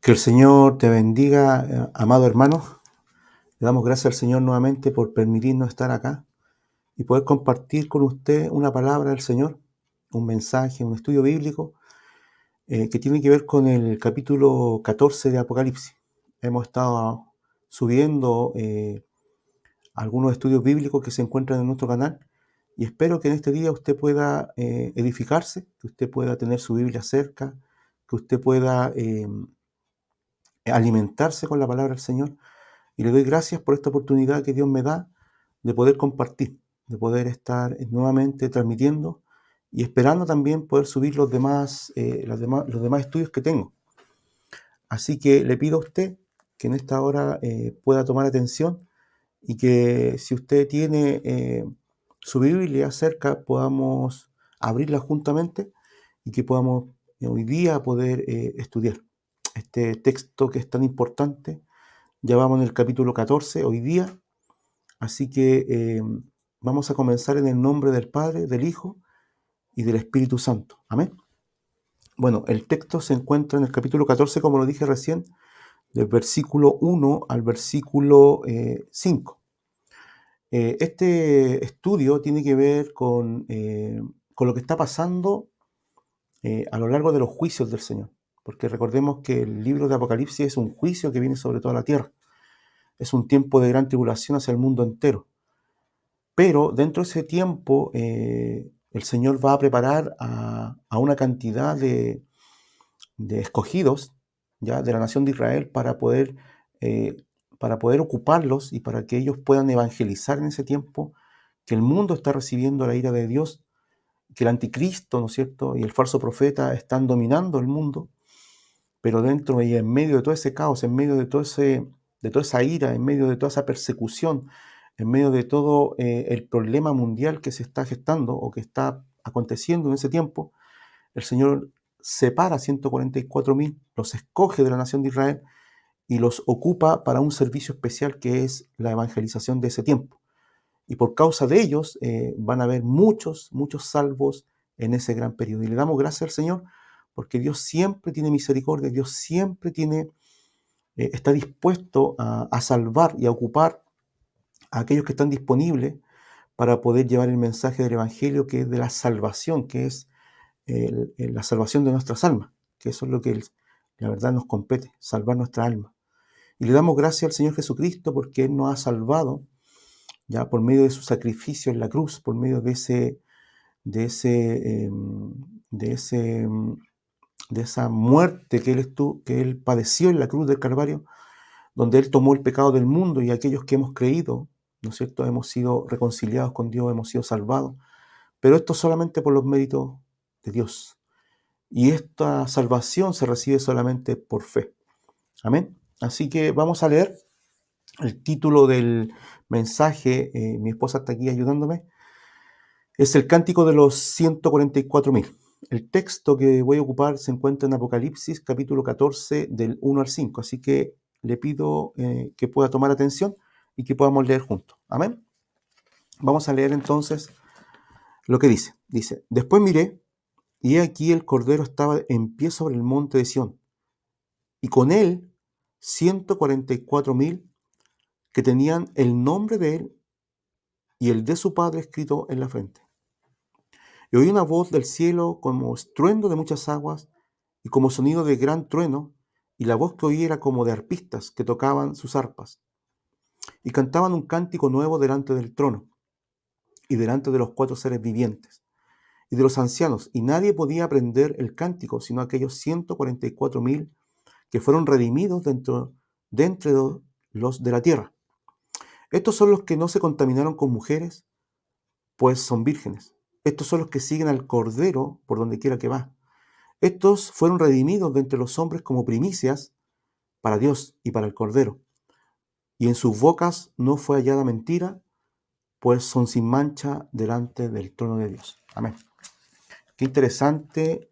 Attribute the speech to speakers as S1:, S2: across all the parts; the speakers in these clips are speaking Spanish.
S1: Que el Señor te bendiga, amado hermano. Le damos gracias al Señor nuevamente por permitirnos estar acá y poder compartir con usted una palabra del Señor, un mensaje, un estudio bíblico que tiene que ver con el capítulo 14 de Apocalipsis. Hemos estado subiendo algunos estudios bíblicos que se encuentran en nuestro canal y espero que en este día usted pueda edificarse, que usted pueda tener su Biblia cerca, que usted pueda alimentarse con la palabra del Señor. Y le doy gracias por esta oportunidad que Dios me da de poder compartir, de poder estar nuevamente transmitiendo y esperando también poder subir los demás estudios que tengo. Así que le pido a usted que en esta hora pueda tomar atención y que si usted tiene su Biblia cerca podamos abrirla juntamente y que podamos hoy día poder estudiar este texto que es tan importante. Ya vamos en el capítulo 14 hoy día, así que vamos a comenzar en el nombre del Padre, del Hijo y del Espíritu Santo. Amén. Bueno, el texto se encuentra en el capítulo 14, como lo dije recién, del versículo 1 al versículo 5. Este estudio tiene que ver con lo que está pasando a lo largo de los juicios del Señor, porque recordemos que el libro de Apocalipsis es un juicio que viene sobre toda la tierra. Es un tiempo de gran tribulación hacia el mundo entero. Pero dentro de ese tiempo, el Señor va a preparar a una cantidad de escogidos, ya, de la nación de Israel eh, para poder ocuparlos y para que ellos puedan evangelizar en ese tiempo que el mundo está recibiendo la ira de Dios, que el anticristo, ¿no es cierto?, y el falso profeta están dominando el mundo, pero dentro y en medio de todo ese caos, en medio de de toda esa ira, en medio de toda esa persecución, en medio de todo el problema mundial que se está gestando o que está aconteciendo en ese tiempo, el Señor separa 144.000, los escoge de la nación de Israel y los ocupa para un servicio especial que es la evangelización de ese tiempo. Y por causa de ellos van a haber muchos salvos en ese gran periodo. Y le damos gracias al Señor porque Dios siempre tiene misericordia, Dios siempre está dispuesto a salvar y a ocupar a aquellos que están disponibles para poder llevar el mensaje del Evangelio, que es de la salvación, que es la salvación de nuestras almas, que eso es lo que la verdad nos compete, salvar nuestra alma. Y le damos gracias al Señor Jesucristo porque Él nos ha salvado ya por medio de su sacrificio en la cruz, por medio de de ese, de ese, de esa muerte que Él padeció en la cruz del Calvario, donde Él tomó el pecado del mundo y aquellos que hemos creído, ¿no es cierto?, hemos sido reconciliados con Dios, hemos sido salvados, pero esto solamente por los méritos de Dios. Y esta salvación se recibe solamente por fe. Amén. Así que vamos a leer el título del mensaje. Mi esposa está aquí ayudándome. Es el Cántico de los 144.000. El texto que voy a ocupar se encuentra en Apocalipsis, capítulo 14, del 1 al 5. Así que le pido que pueda tomar atención y que podamos leer juntos. Amén. Vamos a leer entonces lo que dice. Dice: Después miré, y he aquí el Cordero estaba en pie sobre el monte de Sión, y con él 144.000 que tenían el nombre de él y el de su Padre escrito en la frente. Y oí una voz del cielo como estruendo de muchas aguas y como sonido de gran trueno, y la voz que oí era como de arpistas que tocaban sus arpas, y cantaban un cántico nuevo delante del trono, y delante de los cuatro seres vivientes, y de los ancianos, y nadie podía aprender el cántico, sino aquellos 144.000 que fueron redimidos de entre los de la tierra. Estos son los que no se contaminaron con mujeres, pues son vírgenes. Estos son los que siguen al Cordero por donde quiera que va. Estos fueron redimidos de entre los hombres como primicias para Dios y para el Cordero. Y en sus bocas no fue hallada mentira, pues son sin mancha delante del trono de Dios. Amén. Qué interesante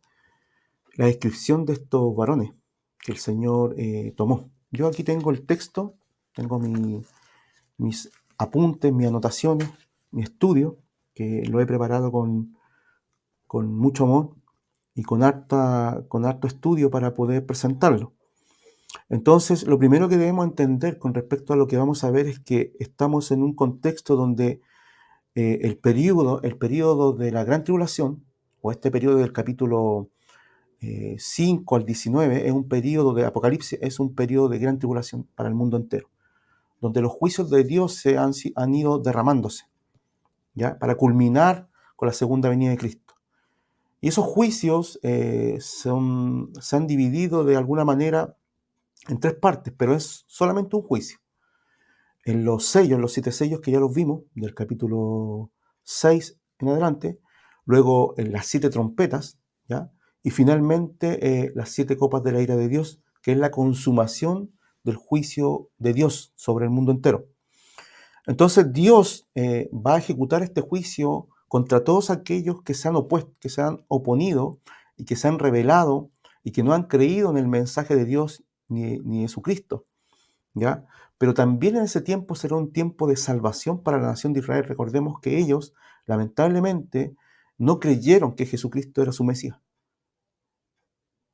S1: la descripción de estos varones que el Señor tomó. Yo aquí tengo el texto, tengo mis apuntes, mis anotaciones, mi estudio, que lo he preparado con mucho amor y con harto estudio para poder presentarlo. Entonces, lo primero que debemos entender con respecto a lo que vamos a ver es que estamos en un contexto donde el periodo de la gran tribulación, o este periodo del capítulo 5 al 19, es un periodo de Apocalipsis, es un periodo de gran tribulación para el mundo entero, donde los juicios de Dios han ido derramándose, ¿ya? Para culminar con la segunda venida de Cristo. Y esos juicios se han dividido de alguna manera en tres partes, pero es solamente un juicio. En los sellos, los 7 sellos que ya los vimos, del capítulo 6 en adelante, luego en las 7 trompetas, ¿ya? Y finalmente las 7 copas de la ira de Dios, que es la consumación del juicio de Dios sobre el mundo entero. Entonces Dios va a ejecutar este juicio contra todos aquellos que se han opuesto, que se han oponido y que se han rebelado y que no han creído en el mensaje de Dios ni de su Cristo, ¿ya? Pero también en ese tiempo será un tiempo de salvación para la nación de Israel. Recordemos que ellos, lamentablemente, no creyeron que Jesucristo era su Mesías.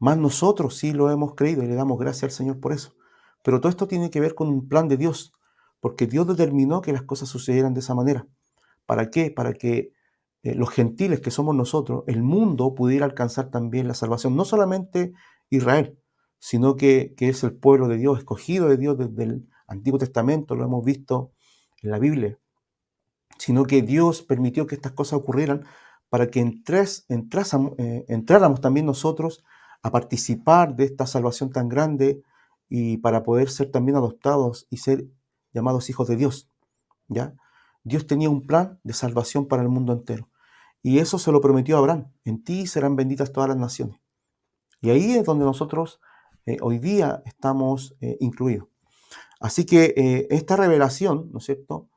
S1: Más nosotros sí lo hemos creído y le damos gracias al Señor por eso. Pero todo esto tiene que ver con un plan de Dios, porque Dios determinó que las cosas sucedieran de esa manera. ¿Para qué? Para que los gentiles que somos nosotros, el mundo pudiera alcanzar también la salvación. No solamente Israel, sino que es el pueblo de Dios, escogido de Dios desde el Antiguo Testamento, lo hemos visto en la Biblia, sino que Dios permitió que estas cosas ocurrieran para que entráramos también nosotros a participar de esta salvación tan grande y para poder ser también adoptados y ser llamados hijos de Dios, ¿ya? Dios tenía un plan de salvación para el mundo entero. Y eso se lo prometió a Abraham. En ti serán benditas todas las naciones. Y ahí es donde nosotros hoy día estamos incluidos. Así que esta revelación, ¿no es cierto?,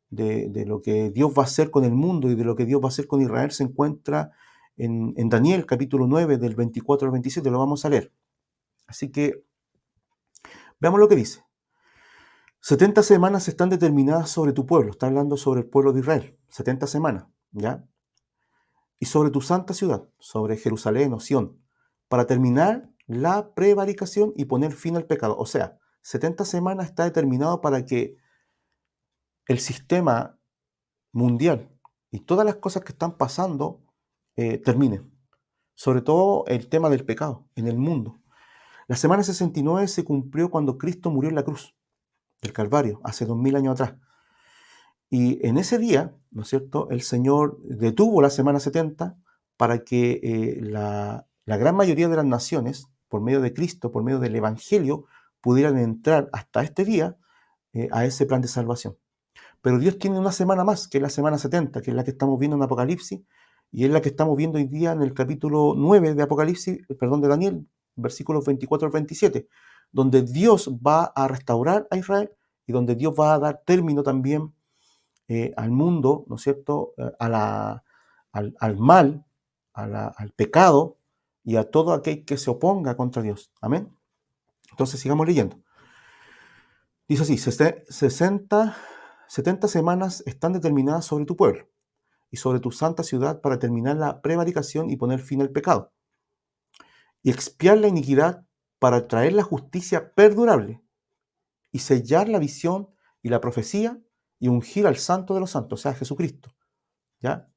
S1: de lo que Dios va a hacer con el mundo y de lo que Dios va a hacer con Israel se encuentra en Daniel capítulo 9 del 24 al 27. Lo vamos a leer. Así que veamos lo que dice. 70 semanas están determinadas sobre tu pueblo. Está hablando sobre el pueblo de Israel. 70 semanas, ¿ya? Y sobre tu santa ciudad, sobre Jerusalén o Sión, para terminar la prevaricación y poner fin al pecado. O sea, 70 semanas está determinado para que el sistema mundial y todas las cosas que están pasando terminen. Sobre todo el tema del pecado en el mundo. La semana 69 se cumplió cuando Cristo murió en la cruz del Calvario, hace 2000 años atrás. Y en ese día, ¿no es cierto?, el Señor detuvo la semana 70 para que la gran mayoría de las naciones, por medio de Cristo, por medio del Evangelio, pudieran entrar hasta este día a ese plan de salvación. Pero Dios tiene una semana más, que es la semana 70, que es la que estamos viendo en Apocalipsis, y es la que estamos viendo hoy día en el capítulo 9 de Apocalipsis, perdón, de Daniel, versículos 24 al 27, donde Dios va a restaurar a Israel y donde Dios va a dar término también al mundo, ¿no es cierto?, al mal, al pecado y a todo aquel que se oponga contra Dios. Amén. Entonces sigamos leyendo. Dice así, 70 semanas están determinadas sobre tu pueblo y sobre tu santa ciudad para terminar la prevaricación y poner fin al pecado, y expiar la iniquidad para traer la justicia perdurable, y sellar la visión y la profecía, y ungir al santo de los santos, o sea, Jesucristo. ¿Ya?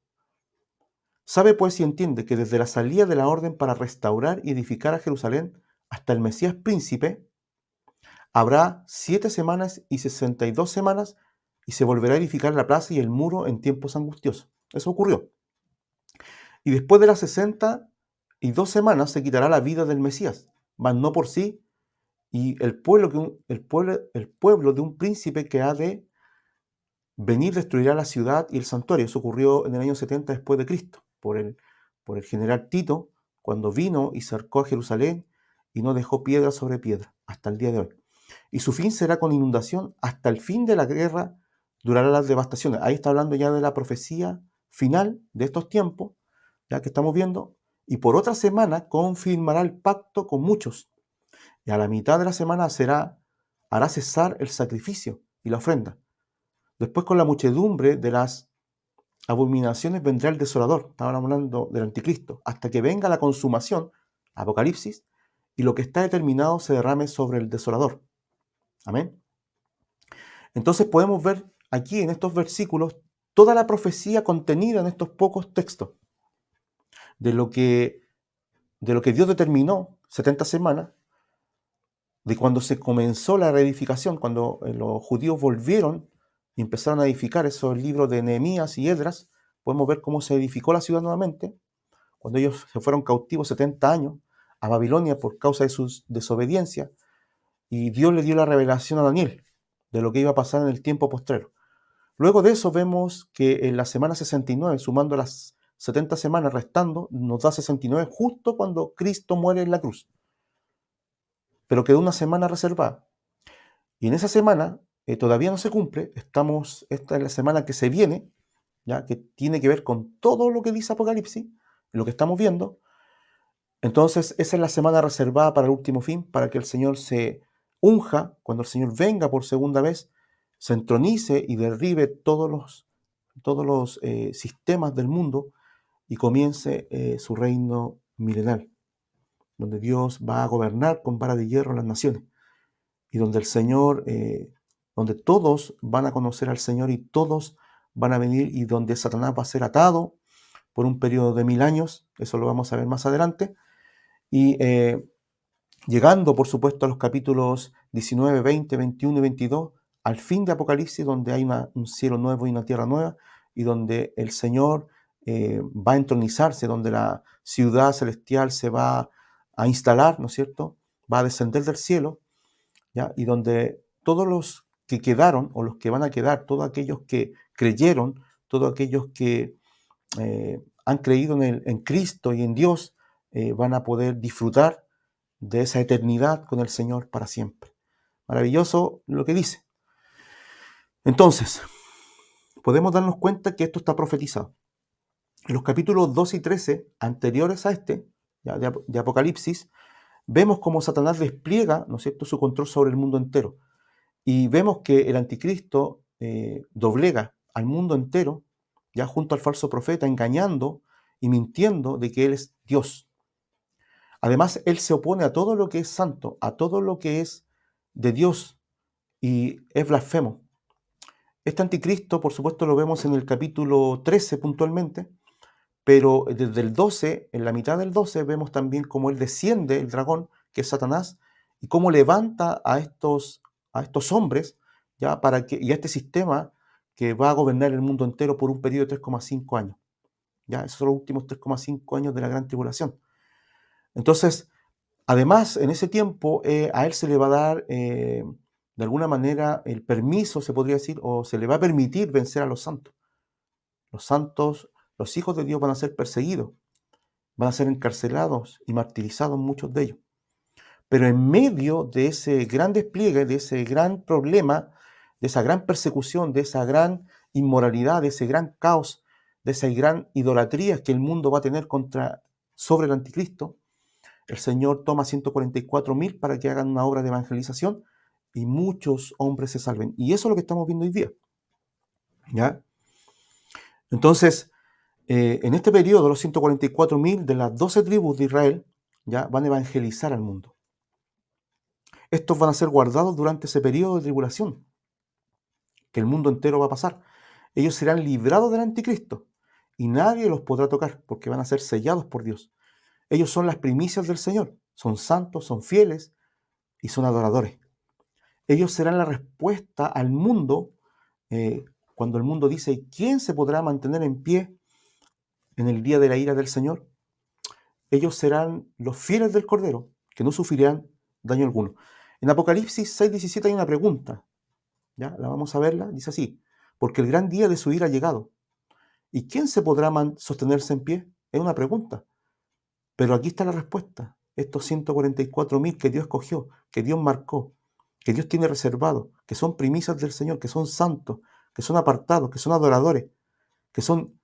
S1: Sabe pues y entiende que desde la salida de la orden para restaurar y edificar a Jerusalén hasta el Mesías príncipe, habrá 7 semanas y 62 semanas, y se volverá a edificar la plaza y el muro en tiempos angustiosos. Eso ocurrió. Y después de las 62 semanas se quitará la vida del Mesías, mas no por sí, y el pueblo de un príncipe que ha de venir destruirá la ciudad y el santuario. Eso ocurrió en el año 70 después de Cristo, por el general Tito, cuando vino y cercó a Jerusalén y no dejó piedra sobre piedra hasta el día de hoy. Y su fin será con inundación, hasta el fin de la guerra durará las devastaciones. Ahí está hablando ya de la profecía final de estos tiempos, ya que estamos viendo, y por otra semana confirmará el pacto con muchos, y a la mitad de la semana hará cesar el sacrificio y la ofrenda. Después, con la muchedumbre de las abominaciones vendrá el desolador. Estaban hablando del anticristo, hasta que venga la consumación, Apocalipsis, y lo que está determinado se derrame sobre el desolador. Amén. Entonces podemos ver aquí en estos versículos toda la profecía contenida en estos pocos textos de lo que, Dios determinó 70 semanas, de cuando se comenzó la reedificación, cuando los judíos volvieron y empezaron a edificar esos libros de Nehemías y Esdras. Podemos ver cómo se edificó la ciudad nuevamente, cuando ellos se fueron cautivos 70 años a Babilonia por causa de su desobediencia, y Dios le dio la revelación a Daniel de lo que iba a pasar en el tiempo postrero. Luego de eso vemos que en la semana 69, sumando las 70 semanas restando, nos da 69 justo cuando Cristo muere en la cruz. Pero quedó una semana reservada. Y en esa semana todavía no se cumple. Esta es la semana que se viene, ¿ya? Que tiene que ver con todo lo que dice Apocalipsis, lo que estamos viendo. Entonces, esa es la semana reservada para el último fin, para que el Señor se unja, cuando el Señor venga por segunda vez, se entronice y derribe todos los sistemas del mundo y comience su reino milenario, donde Dios va a gobernar con vara de hierro las naciones, y donde el Señor, donde todos van a conocer al Señor y todos van a venir, y donde Satanás va a ser atado por un periodo de 1000 años. Eso lo vamos a ver más adelante. Y llegando, por supuesto, a los capítulos 19, 20, 21 y 22, al fin de Apocalipsis, donde hay un cielo nuevo y una tierra nueva, y donde el Señor va a entronizarse, donde la ciudad celestial se va a instalar, ¿no es cierto? Va a descender del cielo, ¿ya? Y donde todos los que quedaron, o los que van a quedar, todos aquellos que creyeron, todos aquellos que han creído en Cristo y en Dios, van a poder disfrutar de esa eternidad con el Señor para siempre. Maravilloso lo que dice. Entonces, podemos darnos cuenta que esto está profetizado. En los capítulos 2 y 13, anteriores a este, ya, de Apocalipsis, vemos cómo Satanás despliega, ¿no es cierto?, su control sobre el mundo entero. Y vemos que el anticristo doblega al mundo entero, ya junto al falso profeta, engañando y mintiendo de que él es Dios. Además, él se opone a todo lo que es santo, a todo lo que es de Dios, y es blasfemo. Este anticristo, por supuesto, lo vemos en el capítulo 13 puntualmente, pero desde el 12, en la mitad del 12, vemos también cómo él desciende, el dragón, que es Satanás, y cómo levanta a estos hombres, ya y a este sistema que va a gobernar el mundo entero por un periodo de 3,5 años. Ya, esos son los últimos 3,5 años de la gran tribulación. Entonces, además, en ese tiempo, a él se le va a dar, de alguna manera, el permiso, se podría decir, o se le va a permitir vencer a los santos. Los santos, los hijos de Dios van a ser perseguidos, van a ser encarcelados y martirizados muchos de ellos. Pero en medio de ese gran despliegue, de ese gran problema, de esa gran persecución, de esa gran inmoralidad, de ese gran caos, de esa gran idolatría que el mundo va a tener sobre el anticristo, el Señor toma 144.000 para que hagan una obra de evangelización y muchos hombres se salven. Y eso es lo que estamos viendo hoy día, ¿ya? Entonces, en este periodo, los 144.000 de las 12 tribus de Israel ya van a evangelizar al mundo. Estos van a ser guardados durante ese periodo de tribulación que el mundo entero va a pasar. Ellos serán librados del anticristo y nadie los podrá tocar porque van a ser sellados por Dios. Ellos son las primicias del Señor, son santos, son fieles y son adoradores. Ellos serán la respuesta al mundo cuando el mundo dice: ¿quién se podrá mantener en pie en el día de la ira del Señor? Ellos serán los fieles del Cordero, que no sufrirán daño alguno. En Apocalipsis 6:17 hay una pregunta, ¿ya? La vamos a verla, dice así: porque el gran día de su ira ha llegado. ¿Y quién se podrá sostenerse en pie? Es una pregunta. Pero aquí está la respuesta. Estos 144.000 que Dios escogió, que Dios marcó, que Dios tiene reservado, que son primicias del Señor, que son santos, que son apartados, que son adoradores, que son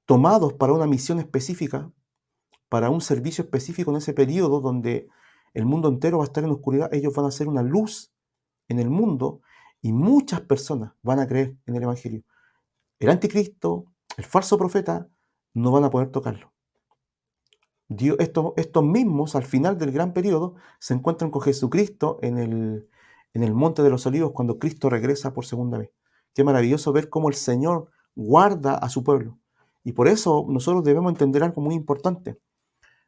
S1: tomados para una misión específica, para un servicio específico en ese periodo donde el mundo entero va a estar en oscuridad. Ellos van a ser una luz en el mundo y muchas personas van a creer en el Evangelio. El anticristo, el falso profeta, no van a poder tocarlo. estos mismos, al final del gran periodo, se encuentran con Jesucristo en el Monte de los Olivos cuando Cristo regresa por segunda vez. Qué maravilloso ver cómo el Señor guarda a su pueblo. Y por eso nosotros debemos entender algo muy importante.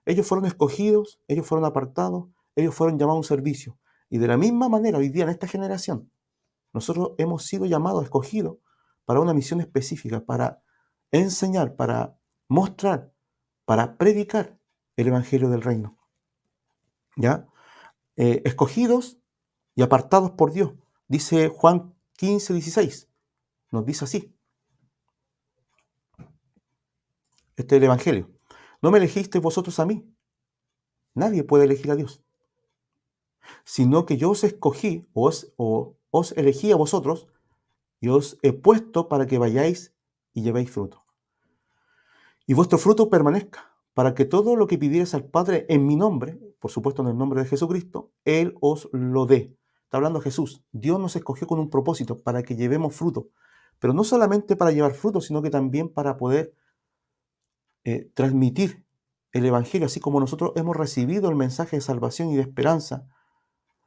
S1: Ellos fueron escogidos, ellos fueron apartados, ellos fueron llamados a un servicio. Y de la misma manera, hoy día en esta generación, nosotros hemos sido llamados, escogidos para una misión específica, para enseñar, para mostrar, para predicar el Evangelio del Reino. ¿Ya? Escogidos y apartados por Dios. Dice Juan 15:16. Nos dice así. Este es el Evangelio. No me elegisteis vosotros a mí. Nadie puede elegir a Dios. Sino que yo os escogí, os elegí a vosotros y os he puesto para que vayáis y llevéis fruto. Y vuestro fruto permanezca, para que todo lo que pidierais al Padre en mi nombre, por supuesto en el nombre de Jesucristo, Él os lo dé. Está hablando Jesús. Dios nos escogió con un propósito, para que llevemos fruto. Pero no solamente para llevar fruto, sino que también para poder transmitir el Evangelio, así como nosotros hemos recibido el mensaje de salvación y de esperanza,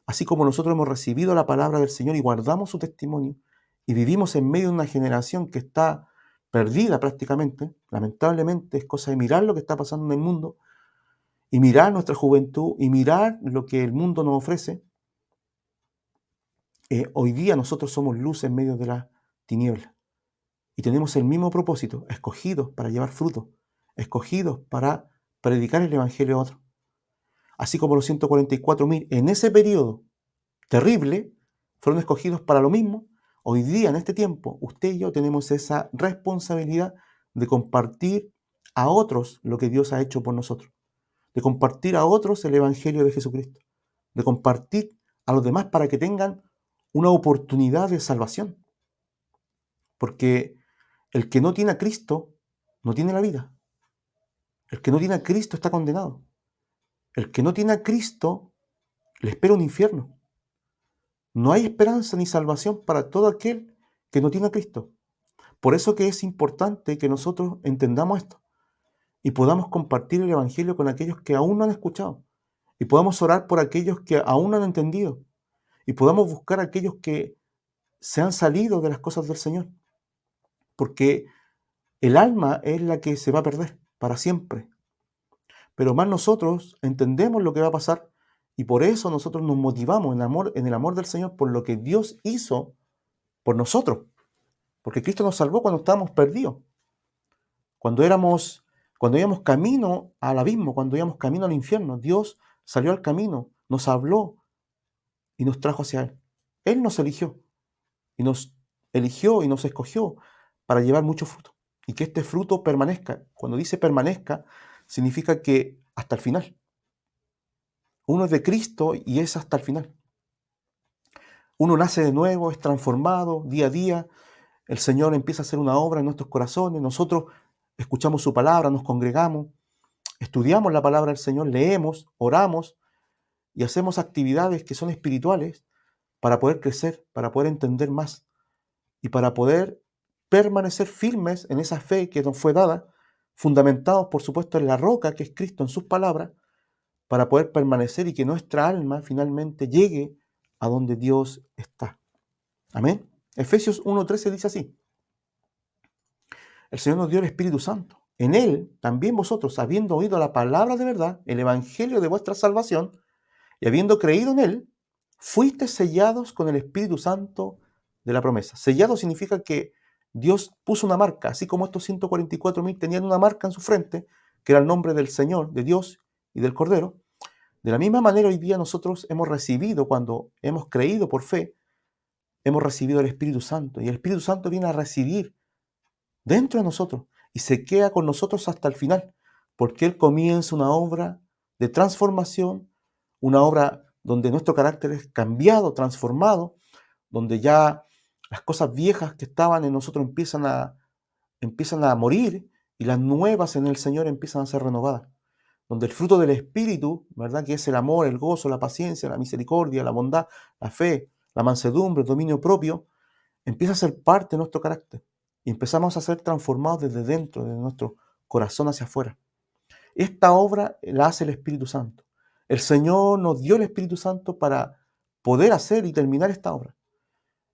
S1: así como nosotros hemos recibido la palabra del Señor y guardamos su testimonio, y vivimos en medio de una generación que está perdida prácticamente, lamentablemente es cosa de mirar lo que está pasando en el mundo, y mirar nuestra juventud, y mirar lo que el mundo nos ofrece. Hoy día nosotros somos luz en medio de la tiniebla, y tenemos el mismo propósito, escogidos para llevar fruto, escogidos para predicar el Evangelio a otros. Así como los 144.000 en ese periodo terrible fueron escogidos para lo mismo, hoy día, en este tiempo, usted y yo tenemos esa responsabilidad de compartir a otros lo que Dios ha hecho por nosotros, de compartir a otros el Evangelio de Jesucristo, de compartir a los demás para que tengan una oportunidad de salvación. Porque el que no tiene a Cristo no tiene la vida. El que no tiene a Cristo está condenado. El que no tiene a Cristo le espera un infierno. No hay esperanza ni salvación para todo aquel que no tiene a Cristo. Por eso que es importante que nosotros entendamos esto y podamos compartir el Evangelio con aquellos que aún no han escuchado, y podamos orar por aquellos que aún no han entendido, y podamos buscar a aquellos que se han salido de las cosas del Señor, porque el alma es la que se va a perder para siempre. Pero más nosotros entendemos lo que va a pasar, y por eso nosotros nos motivamos en el amor del Señor por lo que Dios hizo por nosotros. Porque Cristo nos salvó cuando estábamos perdidos, cuando íbamos camino al abismo, cuando íbamos camino al infierno. Dios salió al camino, nos habló y nos trajo hacia Él. Él nos eligió y nos escogió para llevar mucho fruto y que este fruto permanezca. Cuando dice permanezca, significa que hasta el final. Uno es de Cristo y es hasta el final. Uno nace de nuevo, es transformado día a día. El Señor empieza a hacer una obra en nuestros corazones. Nosotros escuchamos su palabra, nos congregamos, estudiamos la palabra del Señor, leemos, oramos y hacemos actividades que son espirituales para poder crecer, para poder entender más y para poder permanecer firmes en esa fe que nos fue dada, fundamentados, por supuesto, en la roca que es Cristo, en sus palabras, para poder permanecer y que nuestra alma finalmente llegue a donde Dios está. Amén. Efesios 1:13 dice así: el Señor nos dio el Espíritu Santo. En Él también vosotros, habiendo oído la palabra de verdad, el Evangelio de vuestra salvación, y habiendo creído en Él, fuisteis sellados con el Espíritu Santo de la promesa. Sellado significa que Dios puso una marca, así como estos 144.000 tenían una marca en su frente, que era el nombre del Señor, de Dios y del Cordero. De la misma manera, hoy día nosotros hemos recibido, cuando hemos creído por fe, hemos recibido el Espíritu Santo. Y el Espíritu Santo viene a residir dentro de nosotros y se queda con nosotros hasta el final, porque Él comienza una obra de transformación, una obra donde nuestro carácter es cambiado, transformado, donde ya las cosas viejas que estaban en nosotros empiezan a morir y las nuevas en el Señor empiezan a ser renovadas, donde el fruto del Espíritu, ¿verdad?, que es el amor, el gozo, la paciencia, la misericordia, la bondad, la fe, la mansedumbre, el dominio propio, empieza a ser parte de nuestro carácter y empezamos a ser transformados desde dentro, de nuestro corazón hacia afuera. Esta obra la hace el Espíritu Santo. El Señor nos dio el Espíritu Santo para poder hacer y terminar esta obra.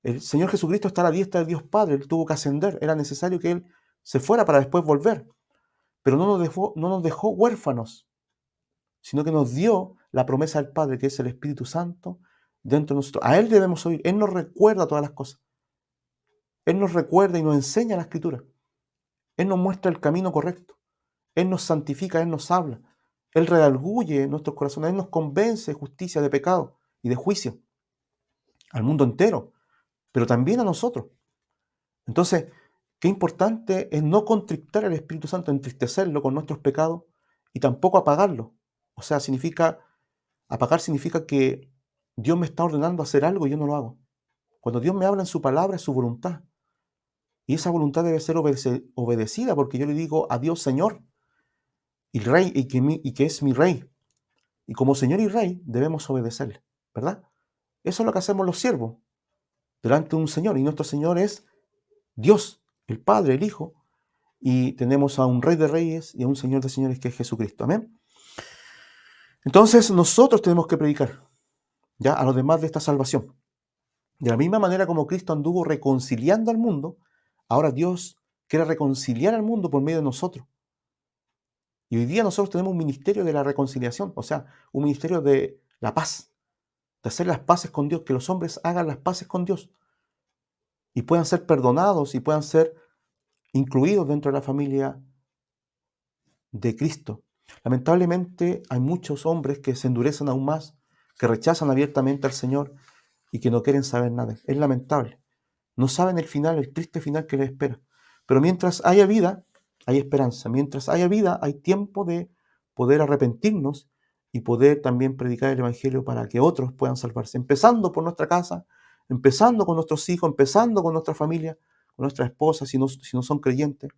S1: El Señor Jesucristo está a la diestra de Dios Padre, Él tuvo que ascender, era necesario que Él se fuera para después volver, pero no nos dejó huérfanos, sino que nos dio la promesa del Padre, que es el Espíritu Santo dentro de nosotros. A Él debemos oír, Él nos recuerda todas las cosas, Él nos recuerda y nos enseña la Escritura, Él nos muestra el camino correcto, Él nos santifica, Él nos habla, Él redarguye nuestros corazones, Él nos convence de justicia, de pecado y de juicio, al mundo entero, pero también a nosotros. Entonces, qué importante es no contrictar al Espíritu Santo, entristecerlo con nuestros pecados y tampoco apagarlo. O sea, apagar significa que Dios me está ordenando hacer algo y yo no lo hago. Cuando Dios me habla en su palabra es su voluntad. Y esa voluntad debe ser obedecida porque yo le digo a Dios Señor y Rey y que es mi Rey. Y como Señor y Rey debemos obedecerle, ¿verdad? Eso es lo que hacemos los siervos delante de un Señor. Y nuestro Señor es Dios, el Padre, el Hijo. Y tenemos a un Rey de Reyes y a un Señor de Señores que es Jesucristo. Amén. Entonces nosotros tenemos que predicar ya a los demás de esta salvación. De la misma manera como Cristo anduvo reconciliando al mundo, ahora Dios quiere reconciliar al mundo por medio de nosotros. Y hoy día nosotros tenemos un ministerio de la reconciliación, o sea, un ministerio de la paz, de hacer las paces con Dios, que los hombres hagan las paces con Dios y puedan ser perdonados y puedan ser incluidos dentro de la familia de Cristo. Lamentablemente hay muchos hombres que se endurecen aún más, que rechazan abiertamente al Señor y que no quieren saber nada. Es lamentable. No saben el final, el triste final que les espera. Pero mientras haya vida, hay esperanza. Mientras haya vida, hay tiempo de poder arrepentirnos y poder también predicar el Evangelio para que otros puedan salvarse. Empezando por nuestra casa, empezando con nuestros hijos, empezando con nuestra familia, con nuestra esposa, si no son creyentes.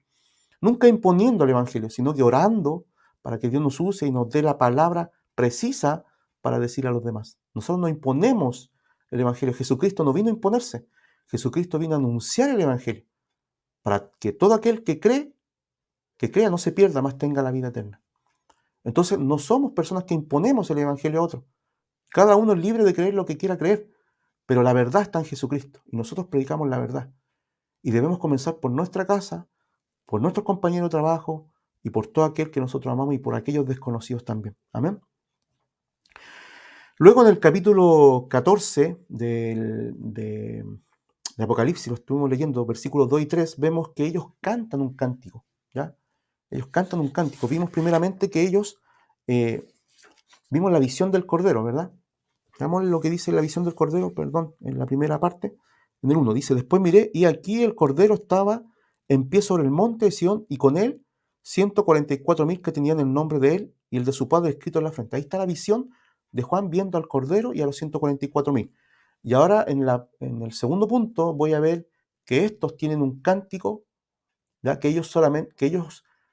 S1: Nunca imponiendo el Evangelio, sino que orando para que Dios nos use y nos dé la palabra precisa para decir a los demás. Nosotros no imponemos el Evangelio. Jesucristo no vino a imponerse. Jesucristo vino a anunciar el Evangelio para que todo aquel que crea no se pierda, más tenga la vida eterna. Entonces no somos personas que imponemos el Evangelio a otros. Cada uno es libre de creer lo que quiera creer, pero la verdad está en Jesucristo y nosotros predicamos la verdad. Y debemos comenzar por nuestra casa, por nuestros compañeros de trabajo y por todo aquel que nosotros amamos y por aquellos desconocidos también. Amén. Luego en el capítulo 14 de Apocalipsis, lo estuvimos leyendo, versículos 2 y 3, vemos que ellos cantan un cántico, ¿ya? Ellos cantan un cántico. Vimos primeramente que ellos, vimos la visión del Cordero, ¿verdad? Veamos lo que dice la visión del Cordero, perdón, en la primera parte, en el 1, dice, después miré y aquí el Cordero estaba en pie sobre el monte de Sión y con él 144.000 que tenían el nombre de él y el de su padre escrito en la frente. Ahí está la visión de Juan viendo al Cordero y a los 144.000. Y ahora en el segundo punto voy a ver que estos tienen un cántico, ¿ya? Que ellos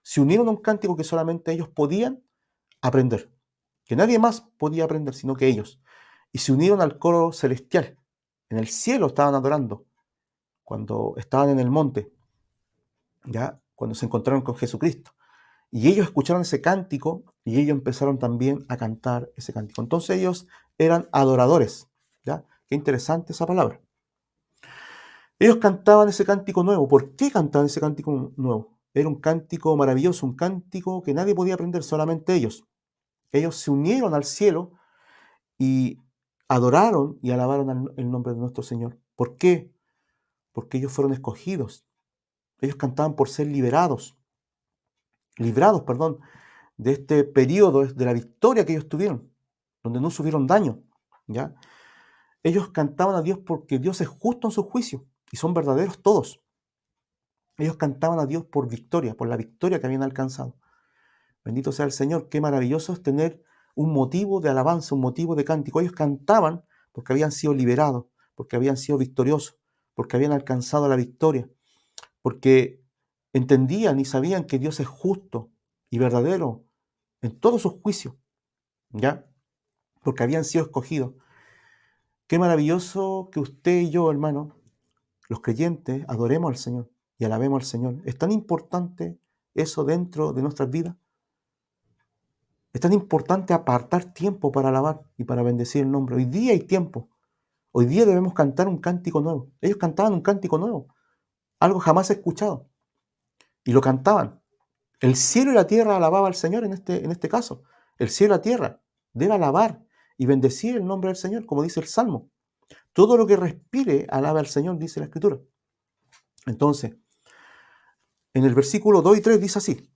S1: se unieron a un cántico que solamente ellos podían aprender, que nadie más podía aprender sino que ellos. Y se unieron al coro celestial. En el cielo estaban adorando cuando estaban en el monte, ya cuando se encontraron con Jesucristo. Y ellos escucharon ese cántico y ellos empezaron también a cantar ese cántico. Entonces ellos eran adoradores, ¿ya? Qué interesante esa palabra. Ellos cantaban ese cántico nuevo. ¿Por qué cantaban ese cántico nuevo? Era un cántico maravilloso, un cántico que nadie podía aprender, solamente ellos. Ellos se unieron al cielo y adoraron y alabaron el nombre de nuestro Señor. ¿Por qué? Porque ellos fueron escogidos. Ellos cantaban por ser librados, perdón, de este periodo de la victoria que ellos tuvieron, donde no sufrieron daño, ¿ya? Ellos cantaban a Dios porque Dios es justo en su juicio y son verdaderos todos. Ellos cantaban a Dios por victoria, por la victoria que habían alcanzado. Bendito sea el Señor, qué maravilloso es tener un motivo de alabanza, un motivo de cántico. Ellos cantaban porque habían sido liberados, porque habían sido victoriosos, porque habían alcanzado la victoria, porque entendían y sabían que Dios es justo y verdadero en todos sus juicios, ¿ya? Porque habían sido escogidos. Qué maravilloso que usted y yo, hermano, los creyentes, adoremos al Señor y alabemos al Señor. Es tan importante eso dentro de nuestras vidas. Es tan importante apartar tiempo para alabar y para bendecir el nombre. Hoy día hay tiempo. Hoy día debemos cantar un cántico nuevo. Ellos cantaban un cántico nuevo, algo jamás escuchado, y lo cantaban. El cielo y la tierra alababa al Señor en este caso. El cielo y la tierra debe alabar y bendecir el nombre del Señor, como dice el Salmo. Todo lo que respire alaba al Señor, dice la Escritura. Entonces, en el versículo 2 y 3 dice así: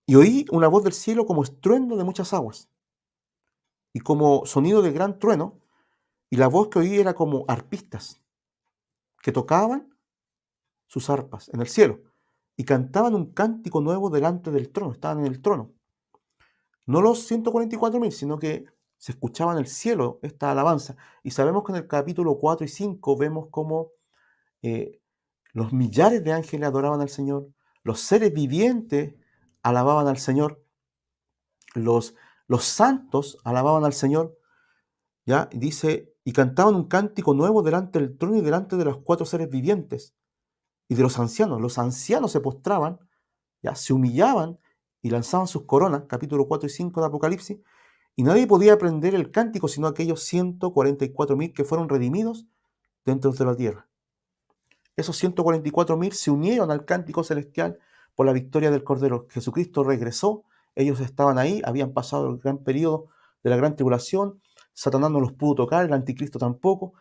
S1: y oí una voz del cielo como estruendo de muchas aguas, y como sonido de gran trueno, y la voz que oí era como arpistas, que tocaban sus arpas en el cielo, y cantaban un cántico nuevo delante del trono, estaban en el trono. No los 144.000, sino que se escuchaba en el cielo esta alabanza. Y sabemos que en el capítulo 4 y 5 vemos cómo eh, los millares de ángeles adoraban al Señor, los seres vivientes alababan al Señor, los, los santos alababan al Señor, ¿ya? Y dice, y cantaban un cántico nuevo delante del trono y delante de los cuatro seres vivientes y de los ancianos. Los ancianos se postraban, ya, se humillaban y lanzaban sus coronas, capítulo 4 y 5 de Apocalipsis, y nadie podía aprender el cántico sino aquellos 144.000 que fueron redimidos dentro de la tierra. Esos 144.000 se unieron al cántico celestial por la victoria del Cordero. Jesucristo regresó, ellos estaban ahí, habían pasado el gran periodo de la gran tribulación, Satanás no los pudo tocar, el anticristo tampoco,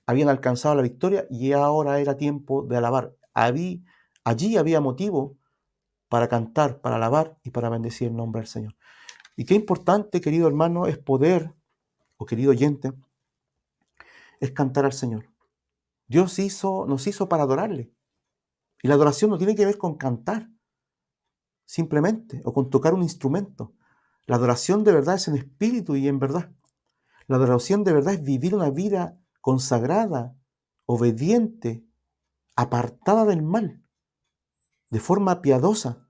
S1: habían alcanzado la victoria y ahora era tiempo de alabar. Allí había motivo para cantar, para alabar y para bendecir el nombre del Señor. Y qué importante, querido hermano, es poder, o querido oyente, es cantar al Señor. Dios nos hizo para adorarle. Y la adoración no tiene que ver con cantar, simplemente, o con tocar un instrumento. La adoración de verdad es en espíritu y en verdad. La adoración de verdad es vivir una vida consagrada, obediente, apartada del mal, de forma piadosa,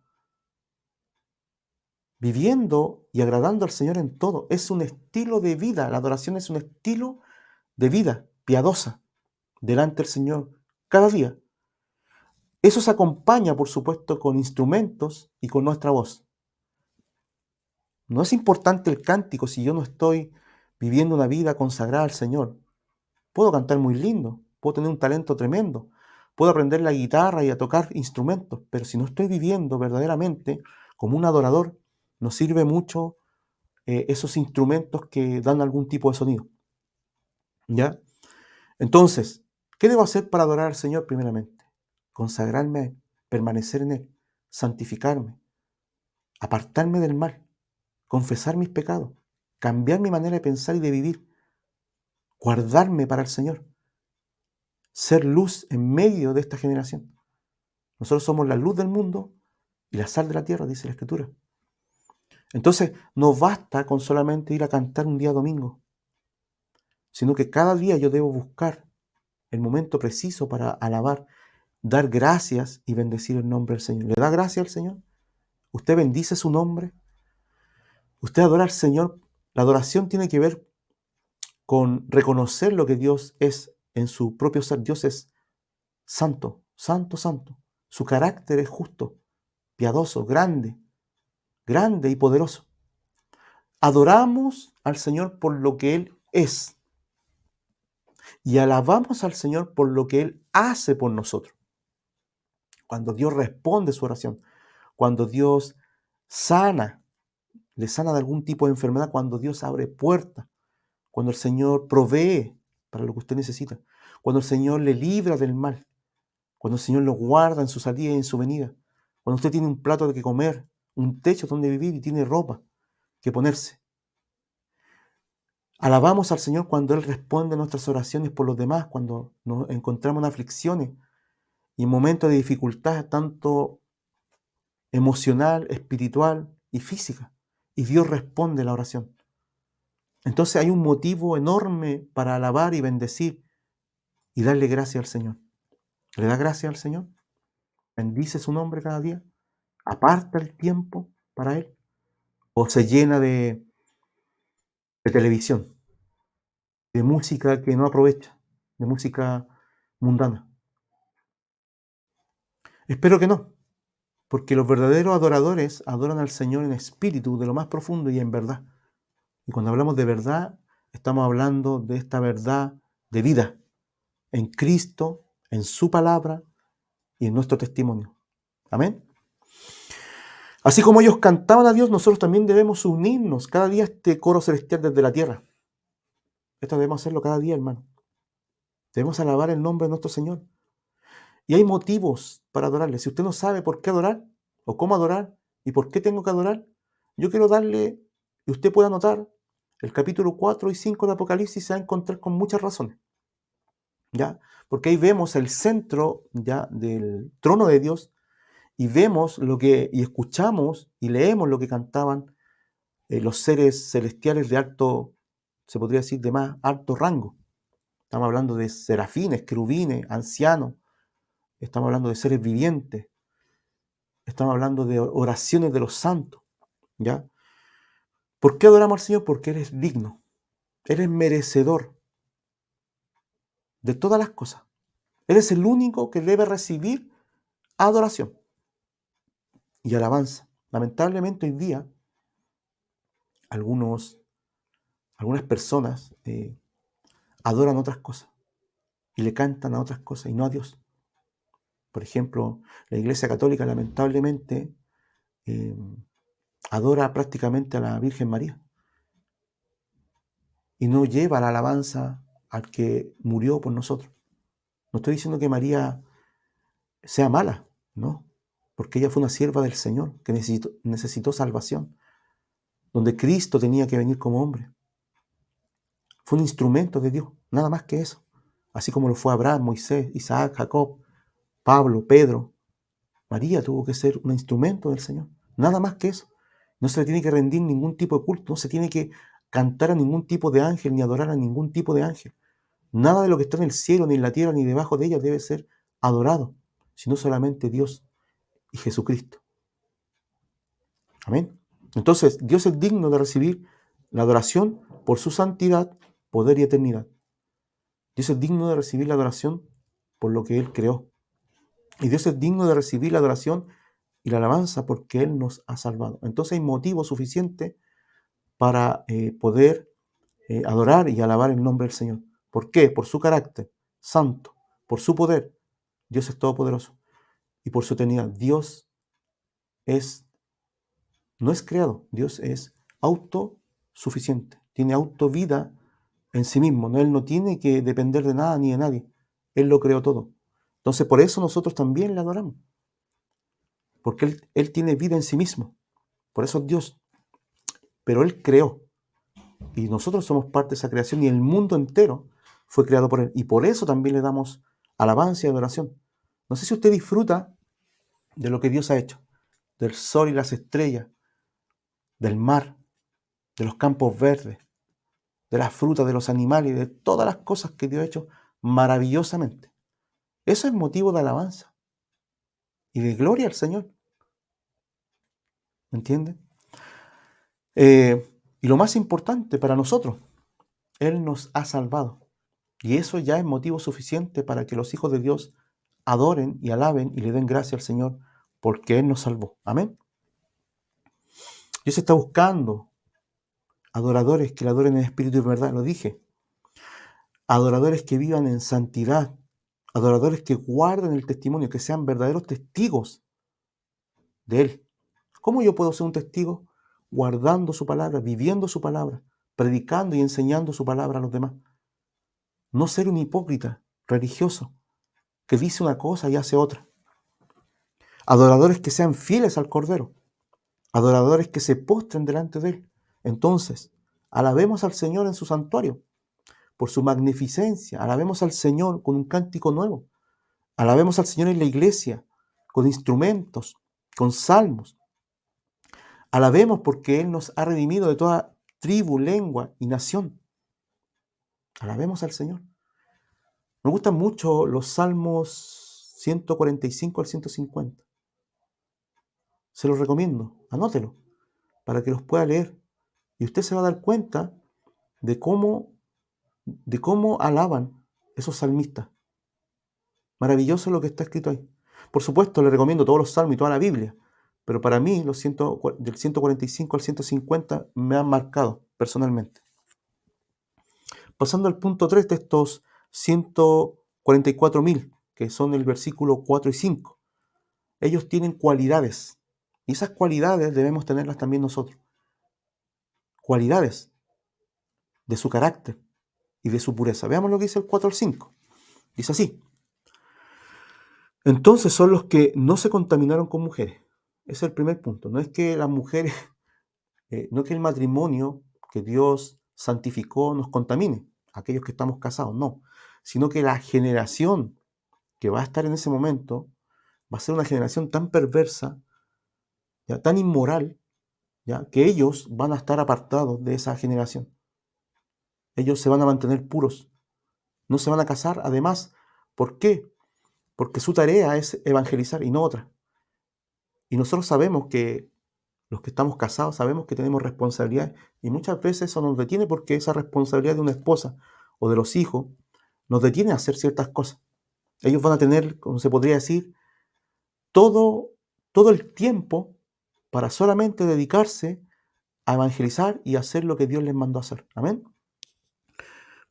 S1: viviendo y agradando al Señor en todo. Es un estilo de vida. La adoración es un estilo de vida piadosa delante del Señor cada día. Eso se acompaña, por supuesto, con instrumentos y con nuestra voz. No es importante el cántico si yo no estoy viviendo una vida consagrada al Señor. Puedo cantar muy lindo, puedo tener un talento tremendo, puedo aprender la guitarra y a tocar instrumentos, pero si no estoy viviendo verdaderamente como un adorador, no sirve mucho esos instrumentos que dan algún tipo de sonido. ¿Ya? Entonces, ¿qué debo hacer para adorar al Señor primeramente? Consagrarme, permanecer en Él, santificarme, apartarme del mal, confesar mis pecados, cambiar mi manera de pensar y de vivir, guardarme para el Señor, ser luz en medio de esta generación. Nosotros somos la luz del mundo y la sal de la tierra, dice la Escritura. Entonces, no basta con solamente ir a cantar un día domingo, sino que cada día yo debo buscar el momento preciso para alabar, dar gracias y bendecir el nombre del Señor. ¿Le da gracias al Señor? ¿Usted bendice su nombre? ¿Usted adora al Señor? La adoración tiene que ver con reconocer lo que Dios es en su propio ser. Dios es santo, santo, santo. Su carácter es justo, piadoso, grande, grande y poderoso. Adoramos al Señor por lo que Él es y alabamos al Señor por lo que Él hace por nosotros. Cuando Dios responde su oración, cuando Dios sana, le sana de algún tipo de enfermedad, cuando Dios abre puertas, cuando el Señor provee para lo que usted necesita, cuando el Señor le libra del mal, cuando el Señor lo guarda en su salida y en su venida, cuando usted tiene un plato de que comer, un techo donde vivir y tiene ropa que ponerse. Alabamos al Señor cuando Él responde a nuestras oraciones por los demás, cuando nos encontramos en aflicciones y en momentos de dificultad, tanto emocional, espiritual y física. Y Dios responde la oración. Entonces hay un motivo enorme para alabar y bendecir y darle gracias al Señor. ¿Le da gracias al Señor? ¿Bendice su nombre cada día? ¿Aparta el tiempo para Él? ¿O se llena de televisión, de música que no aprovecha, de música mundana? Espero que no. Porque los verdaderos adoradores adoran al Señor en espíritu, de lo más profundo y en verdad. Y cuando hablamos de verdad, estamos hablando de esta verdad de vida en Cristo, en su palabra y en nuestro testimonio. Amén. Así como ellos cantaban a Dios, nosotros también debemos unirnos cada día a este coro celestial desde la tierra. Esto debemos hacerlo cada día, hermano. Debemos alabar el nombre de nuestro Señor. Y hay motivos para adorarle. Si usted no sabe por qué adorar, o cómo adorar, y por qué tengo que adorar, yo quiero darle, y usted puede anotar, el capítulo 4 y 5 de Apocalipsis se va a encontrar con muchas razones. ¿Ya? Porque ahí vemos el centro ya del trono de Dios, y vemos y escuchamos y leemos lo que cantaban los seres celestiales de alto, se podría decir, de más alto rango. Estamos hablando de serafines, querubines, ancianos, estamos hablando de seres vivientes, estamos hablando de oraciones de los santos, ¿ya? ¿Por qué adoramos al Señor? Porque Él es digno, Él es merecedor de todas las cosas. Él es el único que debe recibir adoración y alabanza. Lamentablemente hoy día algunas personas adoran otras cosas y le cantan a otras cosas y no a Dios. Por ejemplo, la Iglesia Católica lamentablemente eh, adora prácticamente a la Virgen María y no lleva la alabanza al que murió por nosotros. No estoy diciendo que María sea mala, no, porque ella fue una sierva del Señor que necesitó salvación, donde Cristo tenía que venir como hombre. Fue un instrumento de Dios, nada más que eso. Así como lo fue Abraham, Moisés, Isaac, Jacob, Pablo, Pedro. María tuvo que ser un instrumento del Señor, nada más que eso. No se le tiene que rendir ningún tipo de culto, no se tiene que cantar a ningún tipo de ángel ni adorar a ningún tipo de ángel. Nada de lo que está en el cielo, ni en la tierra, ni debajo de ella debe ser adorado, sino solamente Dios y Jesucristo. Amén. Entonces, Dios es digno de recibir la adoración por su santidad, poder y eternidad. Dios es digno de recibir la adoración por lo que Él creó. Y Dios es digno de recibir la adoración y la alabanza porque Él nos ha salvado. Entonces hay motivo suficiente para poder adorar y alabar el nombre del Señor. ¿Por qué? Por su carácter santo, por su poder. Dios es todopoderoso. Y por su eternidad. Dios no es creado, Dios es autosuficiente, tiene autovida en sí mismo, ¿no? Él no tiene que depender de nada ni de nadie, Él lo creó todo. Entonces por eso nosotros también le adoramos, porque Él tiene vida en sí mismo, por eso es Dios, pero Él creó, y nosotros somos parte de esa creación, y el mundo entero fue creado por Él, y por eso también le damos alabanza y adoración. No sé si usted disfruta de lo que Dios ha hecho, del sol y las estrellas, del mar, de los campos verdes, de las frutas, de los animales y de todas las cosas que Dios ha hecho maravillosamente. Eso es motivo de alabanza y de gloria al Señor. ¿Me entienden? Y lo más importante para nosotros, Él nos ha salvado. Y eso ya es motivo suficiente para que los hijos de Dios adoren y alaben y le den gracia al Señor porque Él nos salvó. Amén. Dios está buscando adoradores que le adoren en espíritu y verdad, lo dije. Adoradores que vivan en santidad, adoradores que guarden el testimonio, que sean verdaderos testigos de Él. ¿Cómo yo puedo ser un testigo? Guardando su palabra, viviendo su palabra, predicando y enseñando su palabra a los demás. No ser un hipócrita religioso que dice una cosa y hace otra. Adoradores que sean fieles al Cordero, adoradores que se postren delante de Él. Entonces, alabemos al Señor en su santuario por su magnificencia, alabemos al Señor con un cántico nuevo, alabemos al Señor en la iglesia con instrumentos, con salmos. Alabemos porque Él nos ha redimido de toda tribu, lengua y nación. Alabemos al Señor. Me gustan mucho los salmos 145 al 150. Se los recomiendo, anótelo, para que los pueda leer. Y usted se va a dar cuenta de cómo alaban esos salmistas. Maravilloso lo que está escrito ahí. Por supuesto, le recomiendo todos los salmos y toda la Biblia, pero para mí del 145 al 150 me han marcado personalmente. Pasando al punto 3 de estos 144.000, que son el versículo 4 y 5. Ellos tienen cualidades, y esas cualidades debemos tenerlas también nosotros. Cualidades de su carácter y de su pureza. Veamos lo que dice el 4 al 5. Dice así: entonces son los que no se contaminaron con mujeres. Ese es el primer punto. No es que las mujeres, no que el matrimonio que Dios santificó nos contamine, aquellos que estamos casados, no. Sino que la generación que va a estar en ese momento va a ser una generación tan perversa, ya, tan inmoral, ya, que ellos van a estar apartados de esa generación. Ellos se van a mantener puros, no se van a casar. Además, ¿por qué? Porque su tarea es evangelizar y no otra. Y nosotros sabemos que los que estamos casados sabemos que tenemos responsabilidad, y muchas veces eso nos detiene porque esa responsabilidad de una esposa o de los hijos nos detiene a hacer ciertas cosas. Ellos van a tener, como se podría decir, todo, todo el tiempo para solamente dedicarse a evangelizar y hacer lo que Dios les mandó a hacer. Amén.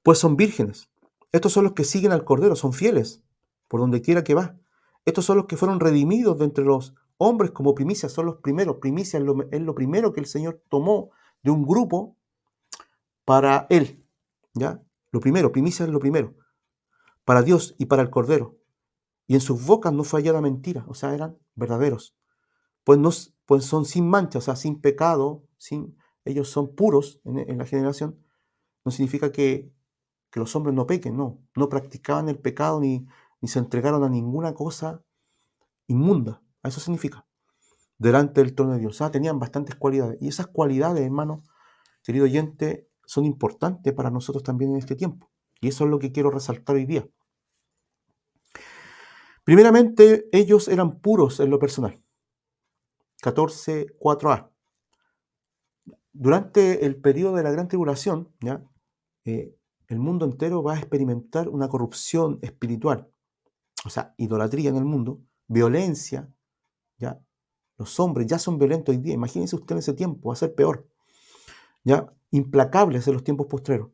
S1: Pues son vírgenes. Estos son los que siguen al Cordero, son fieles por donde quiera que va. Estos son los que fueron redimidos de entre los hombres como primicias, son los primeros. Primicia es lo primero que el Señor tomó de un grupo para Él. ¿Ya? Lo primero, primicia es lo primero. Para Dios y para el Cordero. Y en sus bocas no fue hallada mentira, o sea, eran verdaderos. Pues, no, pues son sin mancha, o sea, sin pecado, ellos son puros en la generación. No significa que los hombres no pequen, no practicaban el pecado ni se entregaron a ninguna cosa inmunda. A eso significa, delante del trono de Dios. O sea, tenían bastantes cualidades. Y esas cualidades, hermano, querido oyente, son importantes para nosotros también en este tiempo. Y eso es lo que quiero resaltar hoy día. Primeramente, ellos eran puros en lo personal. 14:4a. Durante el periodo de la Gran Tribulación, ¿ya? El mundo entero va a experimentar una corrupción espiritual, o sea, idolatría en el mundo, violencia, ¿ya? Los hombres ya son violentos hoy día. Imagínense usted en ese tiempo, va a ser peor, ¿ya? Implacables en los tiempos postreros.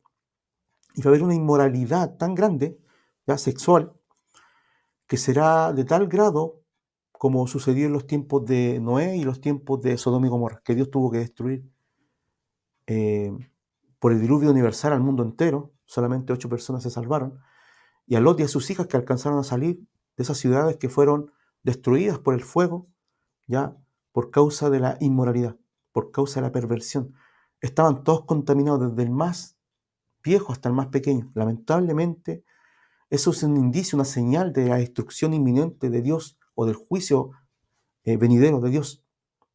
S1: Y va a haber una inmoralidad tan grande, ¿ya? Sexual, que será de tal grado como sucedió en los tiempos de Noé y los tiempos de Sodoma y Gomorra, que Dios tuvo que destruir eh, por el diluvio universal al mundo entero. Solamente 8 personas se salvaron. Y a Lot y a sus hijas que alcanzaron a salir de esas ciudades que fueron destruidas por el fuego, ya por causa de la inmoralidad, por causa de la perversión. Estaban todos contaminados, desde el más viejo hasta el más pequeño. Lamentablemente, eso es un indicio, una señal de la destrucción inminente de Dios o del juicio venidero de Dios.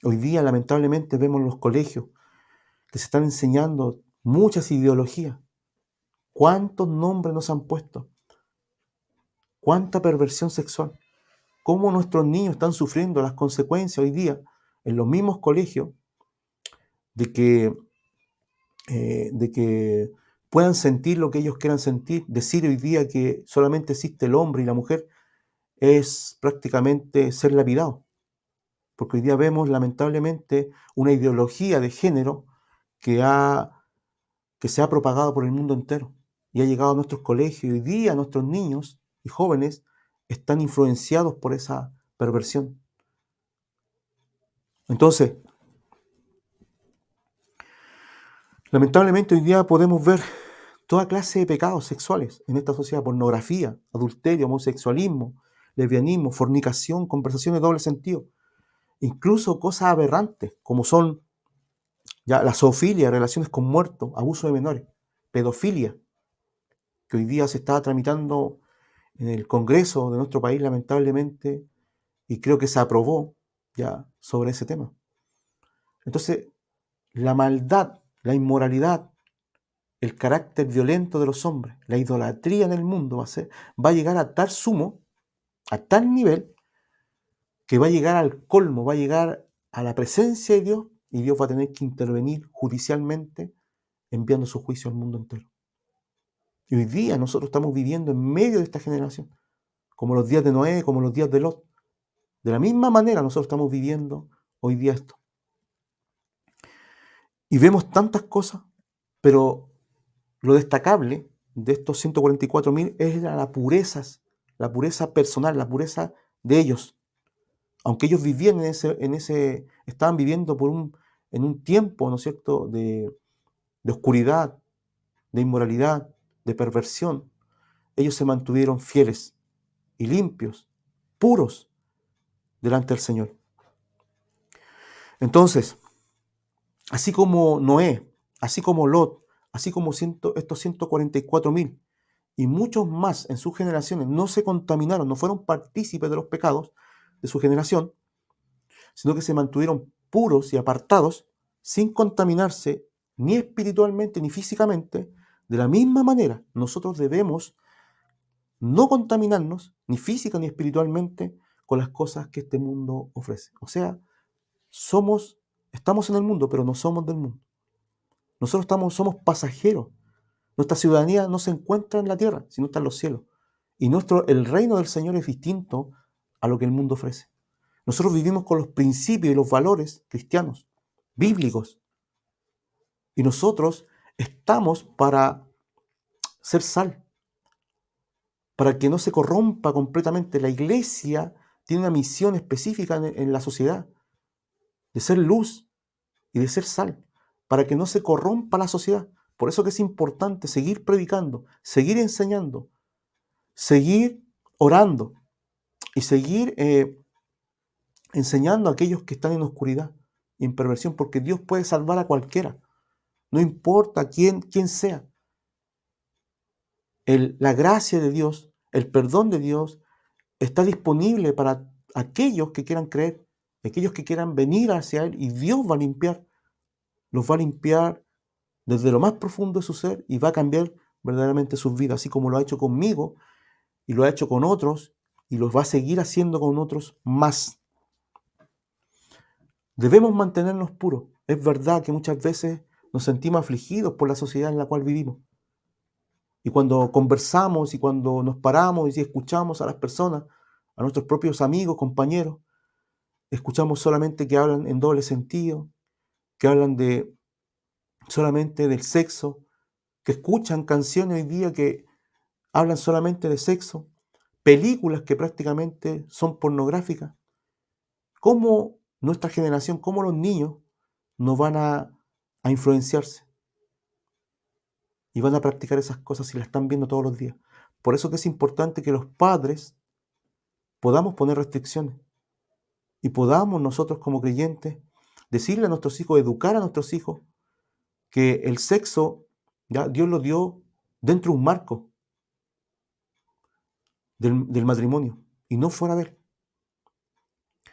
S1: Hoy día, lamentablemente, vemos en los colegios que se están enseñando muchas ideologías. ¿Cuántos nombres nos han puesto? ¿Cuánta perversión sexual? ¿Cómo nuestros niños están sufriendo las consecuencias hoy día en los mismos colegios de que puedan sentir lo que ellos quieran sentir? Decir hoy día que solamente existe el hombre y la mujer es prácticamente ser lapidado, porque hoy día vemos lamentablemente una ideología de género que, que se ha propagado por el mundo entero y ha llegado a nuestros colegios. Y hoy día nuestros niños y jóvenes están influenciados por esa perversión. Entonces, lamentablemente hoy día podemos ver toda clase de pecados sexuales en esta sociedad: pornografía, adulterio, homosexualismo, lesbianismo, fornicación, conversaciones de doble sentido, incluso cosas aberrantes como son ya la zoofilia, relaciones con muertos, abuso de menores, pedofilia, que hoy día se está tramitando en el Congreso de nuestro país, lamentablemente, y creo que se aprobó ya sobre ese tema. Entonces, la maldad, la inmoralidad, el carácter violento de los hombres, la idolatría en el mundo va a llegar a tal sumo, a tal nivel, que va a llegar al colmo, va a llegar a la presencia de Dios, y Dios va a tener que intervenir judicialmente enviando su juicio al mundo entero. Y hoy día nosotros estamos viviendo en medio de esta generación, como los días de Noé, como los días de Lot. De la misma manera nosotros estamos viviendo hoy día esto. Y vemos tantas cosas, pero lo destacable de estos 144.000 es la pureza personal, la pureza de ellos. Aunque ellos vivían estaban viviendo en un tiempo, ¿no es cierto?, de oscuridad, de inmoralidad, de perversión, ellos se mantuvieron fieles y limpios, puros delante del Señor. Entonces, así como Noé, así como Lot, así como estos 144.000 y muchos más en sus generaciones no se contaminaron, no fueron partícipes de los pecados de su generación, sino que se mantuvieron puros y apartados sin contaminarse ni espiritualmente ni físicamente. De la misma manera, nosotros debemos no contaminarnos ni física ni espiritualmente con las cosas que este mundo ofrece. O sea, estamos en el mundo, pero no somos del mundo. Nosotros somos pasajeros. Nuestra ciudadanía no se encuentra en la tierra, sino está en los cielos. Y el reino del Señor es distinto a lo que el mundo ofrece. Nosotros vivimos con los principios y los valores cristianos, bíblicos. Y nosotros estamos para ser sal, para que no se corrompa completamente. La iglesia tiene una misión específica en la sociedad, de ser luz y de ser sal, para que no se corrompa la sociedad. Por eso que es importante seguir predicando, seguir enseñando, seguir orando y seguir enseñando a aquellos que están en oscuridad y en perversión, porque Dios puede salvar a cualquiera, no importa quién sea. La gracia de Dios, el perdón de Dios está disponible para aquellos que quieran creer, aquellos que quieran venir hacia Él, y Dios los va a limpiar desde lo más profundo de su ser y va a cambiar verdaderamente sus vidas, así como lo ha hecho conmigo y lo ha hecho con otros y los va a seguir haciendo con otros más. Debemos mantenernos puros. Es verdad que muchas veces nos sentimos afligidos por la sociedad en la cual vivimos. Y cuando conversamos y cuando nos paramos y escuchamos a las personas, a nuestros propios amigos, compañeros, escuchamos solamente que hablan en doble sentido, que hablan solamente del sexo, que escuchan canciones hoy día que hablan solamente de sexo, películas que prácticamente son pornográficas. ¿Cómo nuestra generación, cómo los niños no van a influenciarse y van a practicar esas cosas si las están viendo todos los días? Por eso que es importante que los padres podamos poner restricciones y podamos nosotros como creyentes decirle a nuestros hijos, educar a nuestros hijos que el sexo, ya Dios lo dio dentro de un marco del matrimonio y no fuera de él.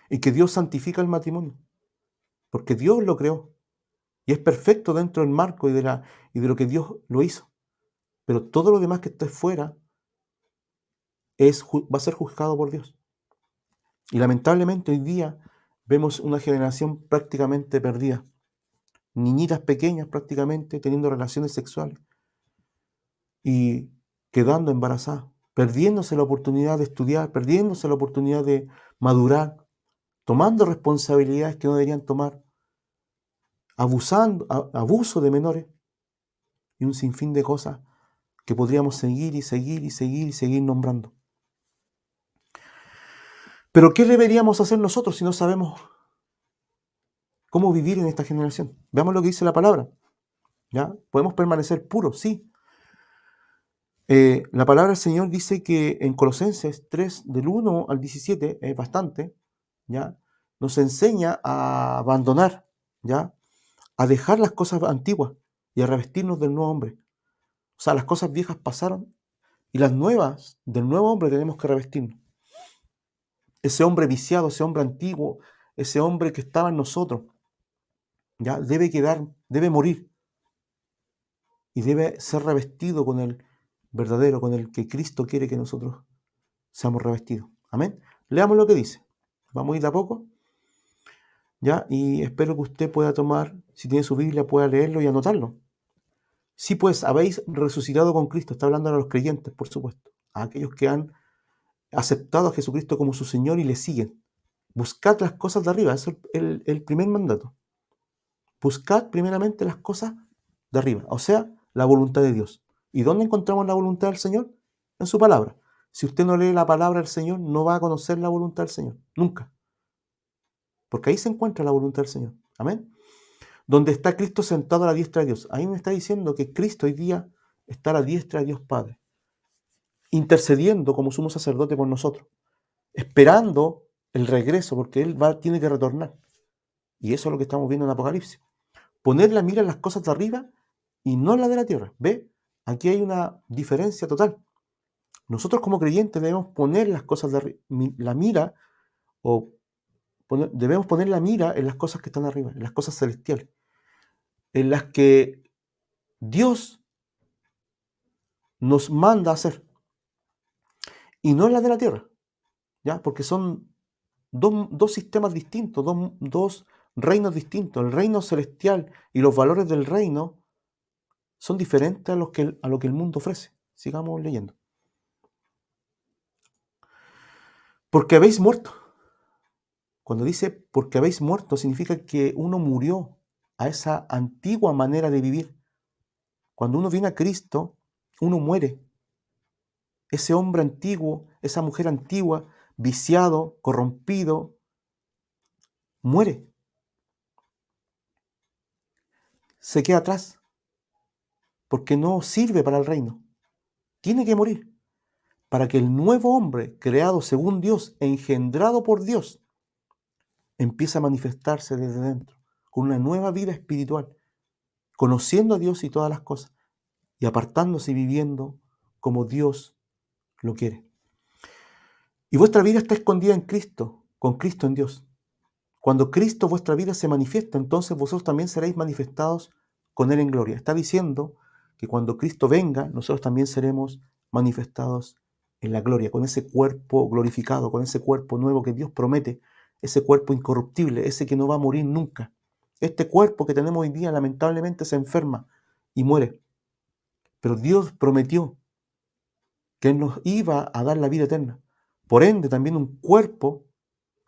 S1: Y que Dios santifica el matrimonio, porque Dios lo creó y es perfecto dentro del marco y de lo que Dios lo hizo. Pero todo lo demás que esté fuera va a ser juzgado por Dios. Y lamentablemente hoy día vemos una generación prácticamente perdida. Niñitas pequeñas prácticamente teniendo relaciones sexuales y quedando embarazadas, perdiéndose la oportunidad de estudiar, perdiéndose la oportunidad de madurar, tomando responsabilidades que no deberían tomar, abuso de menores y un sinfín de cosas que podríamos seguir y seguir y seguir y seguir nombrando. Pero ¿qué deberíamos hacer nosotros si no sabemos cómo vivir en esta generación? Veamos lo que dice la palabra. ¿Ya? ¿Podemos permanecer puros? Sí. La palabra del Señor dice que en Colosenses 3, del 1 al 17, es bastante, ¿ya? Nos enseña a abandonar, ¿ya? A dejar las cosas antiguas y a revestirnos del nuevo hombre. O sea, las cosas viejas pasaron y las nuevas del nuevo hombre tenemos que revestirnos. Ese hombre viciado, ese hombre antiguo, ese hombre que estaba en nosotros, ¿ya? Debe morir y debe ser revestido con el verdadero, con el que Cristo quiere que nosotros seamos revestidos. Amén. Leamos lo que dice. Vamos a ir de a poco, ¿ya? Y espero que usted pueda tomar, si tiene su Biblia, pueda leerlo y anotarlo. Sí, pues habéis resucitado con Cristo. Está hablando a los creyentes, por supuesto, a aquellos que han aceptado a Jesucristo como su Señor y le siguen. Buscad las cosas de arriba, ese es el primer mandato. Buscad primeramente las cosas de arriba, o sea, la voluntad de Dios. ¿Y dónde encontramos la voluntad del Señor? En su palabra. Si usted no lee la palabra del Señor, no va a conocer la voluntad del Señor, nunca. Porque ahí se encuentra la voluntad del Señor. Amén. Donde está Cristo sentado a la diestra de Dios. Ahí me está diciendo que Cristo hoy día está a la diestra de Dios Padre, intercediendo como sumo sacerdote por nosotros, esperando el regreso, porque tiene que retornar. Y eso es lo que estamos viendo en Apocalipsis. Poner la mira en las cosas de arriba y no en la de la tierra. ¿Ve? Aquí hay una diferencia total. Nosotros como creyentes debemos poner las cosas de arriba, la mira, o debemos poner la mira en las cosas que están arriba, en las cosas celestiales, en las que Dios nos manda a hacer, y no en las de la tierra, ¿ya? Porque son dos sistemas distintos, dos reinos distintos. El reino celestial y los valores del reino son diferentes a lo que el mundo ofrece. Sigamos leyendo. Porque habéis muerto. Cuando dice porque habéis muerto, significa que uno murió a esa antigua manera de vivir. Cuando uno viene a Cristo, uno muere. Ese hombre antiguo, esa mujer antigua, viciado, corrompido, muere. Se queda atrás porque no sirve para el reino. Tiene que morir para que el nuevo hombre, creado según Dios, engendrado por Dios, empiece a manifestarse desde dentro, con una nueva vida espiritual, conociendo a Dios y todas las cosas, y apartándose y viviendo como Dios lo quiere. Y vuestra vida está escondida en Cristo, con Cristo en Dios. Cuando Cristo vuestra vida se manifiesta, entonces vosotros también seréis manifestados con Él en gloria. Está diciendo que cuando Cristo venga, nosotros también seremos manifestados en la gloria, con ese cuerpo glorificado, con ese cuerpo nuevo que Dios promete, ese cuerpo incorruptible, ese que no va a morir nunca. Este cuerpo que tenemos hoy día lamentablemente se enferma y muere. Pero Dios prometió que Él nos iba a dar la vida eterna. Por ende, también un cuerpo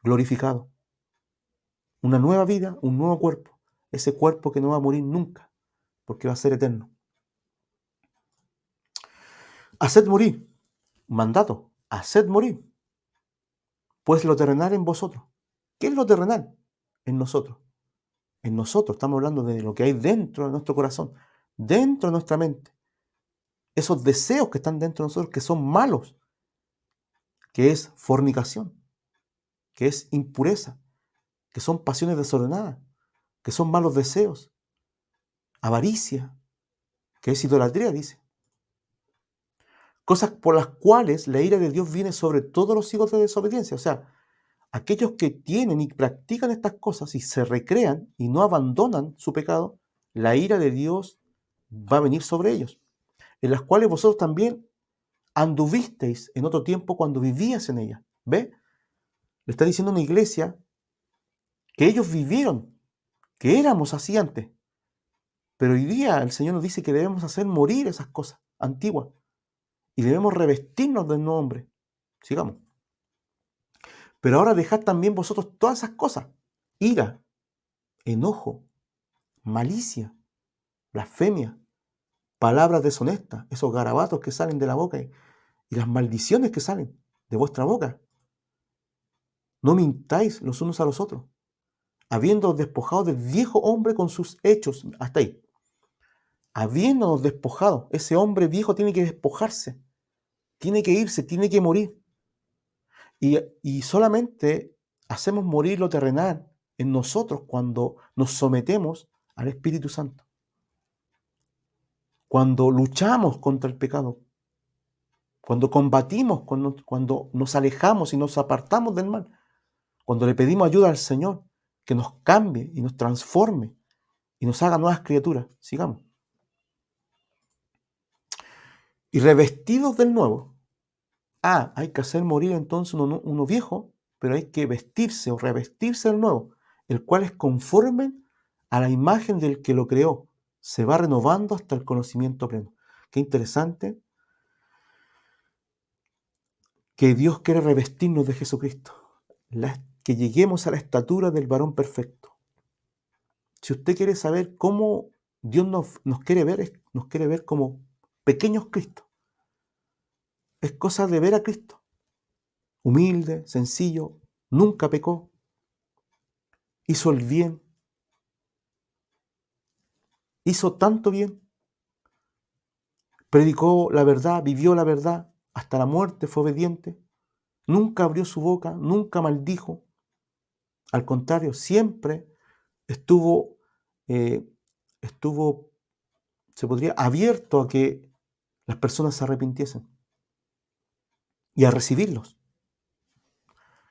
S1: glorificado. Una nueva vida, un nuevo cuerpo. Ese cuerpo que no va a morir nunca, porque va a ser eterno. Haced morir. Mandato. Haced morir. Pues lo terrenal en vosotros. ¿Qué es lo terrenal? En nosotros. En nosotros. Estamos hablando de lo que hay dentro de nuestro corazón, dentro de nuestra mente. Esos deseos que están dentro de nosotros que son malos, que es fornicación, que es impureza, que son pasiones desordenadas, que son malos deseos, avaricia, que es idolatría, dice. Cosas por las cuales la ira de Dios viene sobre todos los hijos de desobediencia. O sea, aquellos que tienen y practican estas cosas y se recrean y no abandonan su pecado, la ira de Dios va a venir sobre ellos, en las cuales vosotros también anduvisteis en otro tiempo cuando vivías en ella. ¿Ve? Le está diciendo a una iglesia que ellos vivieron, que éramos así antes. Pero hoy día el Señor nos dice que debemos hacer morir esas cosas antiguas y debemos revestirnos del nuevo hombre. Sigamos. Pero ahora dejad también vosotros todas esas cosas: ira, enojo, malicia, blasfemia, palabras deshonestas, esos garabatos que salen de la boca y las maldiciones que salen de vuestra boca. No mintáis los unos a los otros, habiendo despojado del viejo hombre con sus hechos. Hasta ahí. Habiéndonos despojado, ese hombre viejo tiene que despojarse, tiene que irse, tiene que morir. Y solamente hacemos morir lo terrenal en nosotros cuando nos sometemos al Espíritu Santo. Cuando luchamos contra el pecado, cuando combatimos, cuando nos alejamos y nos apartamos del mal, cuando le pedimos ayuda al Señor que nos cambie y nos transforme y nos haga nuevas criaturas. Sigamos. Y revestidos del nuevo. Hay que hacer morir entonces uno viejo, pero hay que vestirse o revestirse del nuevo, el cual es conforme a la imagen del que lo creó. Se va renovando hasta el conocimiento pleno. Qué interesante que Dios quiere revestirnos de Jesucristo. que lleguemos a la estatura del varón perfecto. Si usted quiere saber cómo Dios nos quiere ver, nos quiere ver como pequeños Cristo. Es cosa de ver a Cristo. Humilde, sencillo, nunca pecó, hizo el bien, hizo tanto bien, predicó la verdad, vivió la verdad, hasta la muerte fue obediente, nunca abrió su boca, nunca maldijo. Al contrario, siempre estuvo, eh, estuvo, se podría, abierto a que las personas se arrepintiesen y a recibirlos.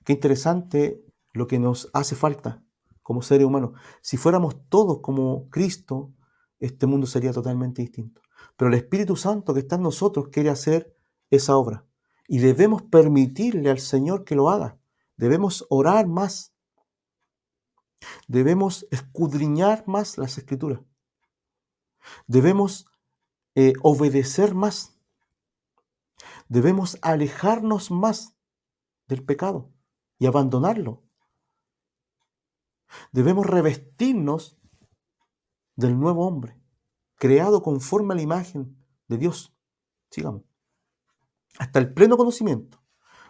S1: Qué interesante lo que nos hace falta como seres humanos. Si fuéramos todos como Cristo, este mundo sería totalmente distinto. Pero el Espíritu Santo que está en nosotros quiere hacer esa obra. Y debemos permitirle al Señor que lo haga. Debemos orar más. Debemos escudriñar más las Escrituras. Debemos obedecer más. Debemos alejarnos más del pecado y abandonarlo. Debemos revestirnos del nuevo hombre, creado conforme a la imagen de Dios. Sigamos. Hasta el pleno conocimiento,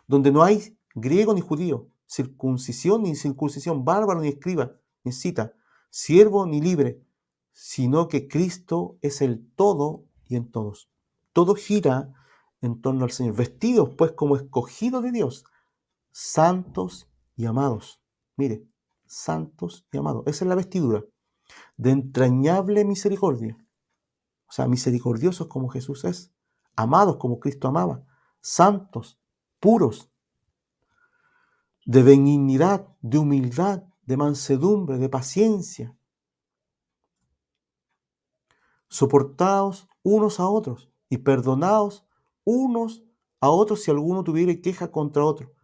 S1: donde no hay griego ni judío, circuncisión ni incircuncisión, bárbaro ni escriba, ni cita, siervo ni libre, sino que Cristo es el todo y en todos. Todo gira en torno al Señor. Vestidos pues como escogidos de Dios, santos y amados. Mire, santos y amados. Esa es la vestidura de entrañable misericordia. O sea, misericordiosos como Jesús es, amados como Cristo amaba, santos, puros, de benignidad, de humildad, de mansedumbre, de paciencia, soportados unos a otros y perdonados unos a otros si alguno tuviera queja contra otro.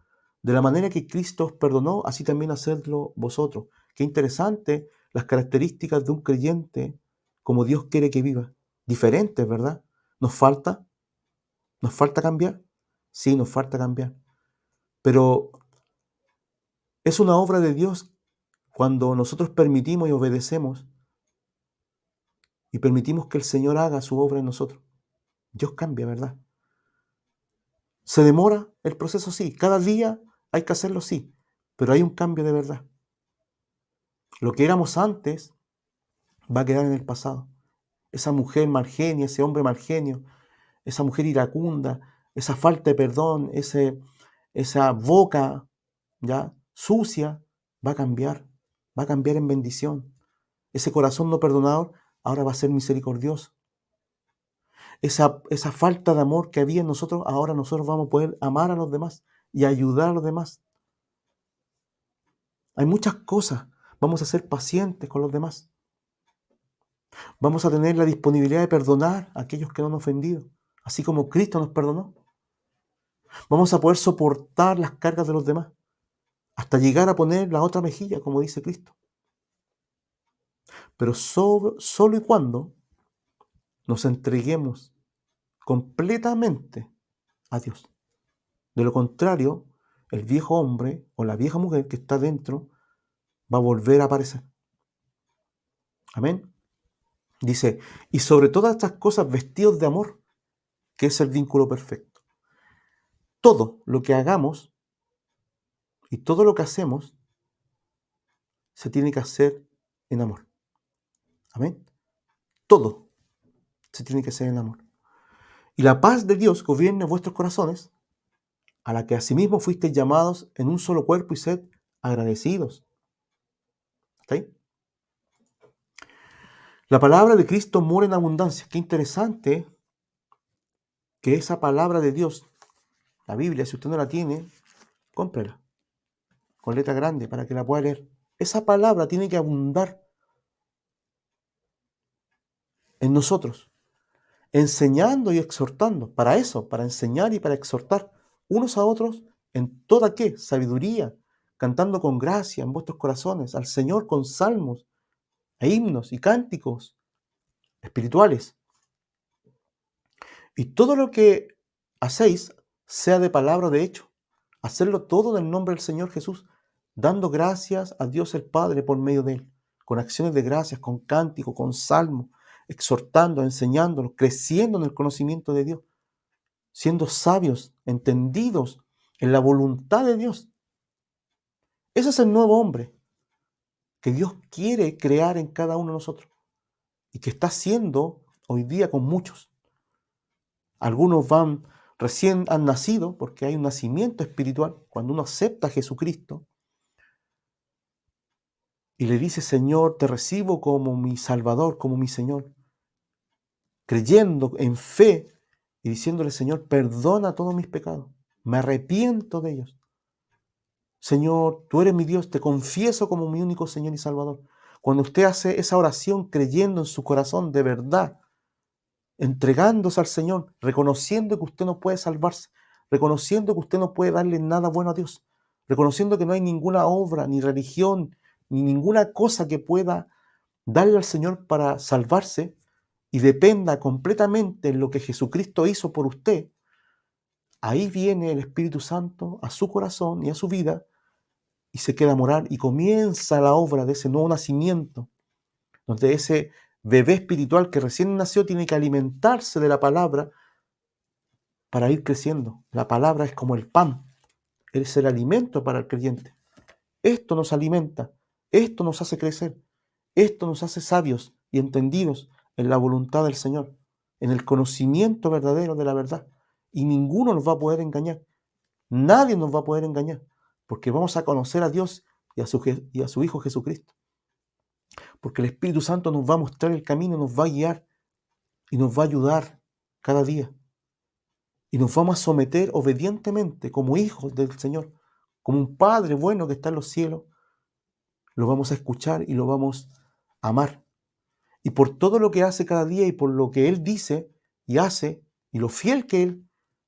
S1: De la manera que Cristo os perdonó, así también hacedlo vosotros. Qué interesante las características de un creyente como Dios quiere que viva. Diferentes, ¿verdad? ¿Nos falta? ¿Nos falta cambiar? Sí, nos falta cambiar. Pero es una obra de Dios cuando nosotros permitimos y obedecemos y permitimos que el Señor haga su obra en nosotros. Dios cambia, ¿verdad? ¿Se demora el proceso? Sí. Cada día hay que hacerlo, sí. Pero hay un cambio de verdad. Lo que éramos antes va a quedar en el pasado. Esa mujer mal genia, ese hombre mal genio, esa mujer iracunda, esa falta de perdón, esa boca ya sucia, va a cambiar en bendición. Ese corazón no perdonador ahora va a ser misericordioso. Esa falta de amor que había en nosotros, ahora nosotros vamos a poder amar a los demás y ayudar a los demás. Hay muchas cosas. Vamos a ser pacientes con los demás. Vamos a tener la disponibilidad de perdonar a aquellos que nos han ofendido, así como Cristo nos perdonó. Vamos a poder soportar las cargas de los demás, hasta llegar a poner la otra mejilla, como dice Cristo. Pero solo y cuando nos entreguemos completamente a Dios. De lo contrario, el viejo hombre o la vieja mujer que está dentro va a volver a aparecer. Amén. Dice, y sobre todas estas cosas vestidos de amor, que es el vínculo perfecto. Todo lo que hagamos y todo lo que hacemos se tiene que hacer en amor. Amén. Todo se tiene que hacer en amor. Y la paz de Dios gobierne vuestros corazones, a la que asimismo fuisteis llamados en un solo cuerpo y sed agradecidos. ¿Está ahí? La palabra de Cristo mora en abundancia. Qué interesante que esa palabra de Dios, la Biblia, si usted no la tiene, cómprela con letra grande para que la pueda leer. Esa palabra tiene que abundar en nosotros, enseñando y exhortando. Para eso, para enseñar y para exhortar unos a otros en toda qué sabiduría, cantando con gracia en vuestros corazones al Señor con salmos e himnos y cánticos espirituales. Y todo lo que hacéis, sea de palabra o de hecho, hacerlo todo en el nombre del Señor Jesús, dando gracias a Dios el Padre por medio de Él, con acciones de gracias, con cánticos, con salmos, exhortando, enseñándolos, creciendo en el conocimiento de Dios, siendo sabios, entendidos en la voluntad de Dios. Ese es el nuevo hombre que Dios quiere crear en cada uno de nosotros y que está haciendo hoy día con muchos. Algunos recién han nacido porque hay un nacimiento espiritual. Cuando uno acepta a Jesucristo y le dice, Señor, te recibo como mi Salvador, como mi Señor, creyendo en fe y diciéndole, Señor, perdona todos mis pecados, me arrepiento de ellos. Señor, tú eres mi Dios, te confieso como mi único Señor y Salvador. Cuando usted hace esa oración creyendo en su corazón de verdad, entregándose al Señor, reconociendo que usted no puede salvarse, reconociendo que usted no puede darle nada bueno a Dios, reconociendo que no hay ninguna obra, ni religión, ni ninguna cosa que pueda darle al Señor para salvarse y dependa completamente en lo que Jesucristo hizo por usted, ahí viene el Espíritu Santo a su corazón y a su vida y se queda a morar y comienza la obra de ese nuevo nacimiento, donde ese bebé espiritual que recién nació tiene que alimentarse de la palabra para ir creciendo. La palabra es como el pan, es el alimento para el creyente. Esto nos alimenta, esto nos hace crecer, esto nos hace sabios y entendidos en la voluntad del Señor, en el conocimiento verdadero de la verdad. Y ninguno nos va a poder engañar, nadie nos va a poder engañar, porque vamos a conocer a Dios y a su Hijo Jesucristo. Porque el Espíritu Santo nos va a mostrar el camino, nos va a guiar y nos va a ayudar cada día. Y nos vamos a someter obedientemente como hijos del Señor, como un Padre bueno que está en los cielos. Lo vamos a escuchar y lo vamos a amar. Y por todo lo que hace cada día y por lo que Él dice y hace y lo fiel que Él,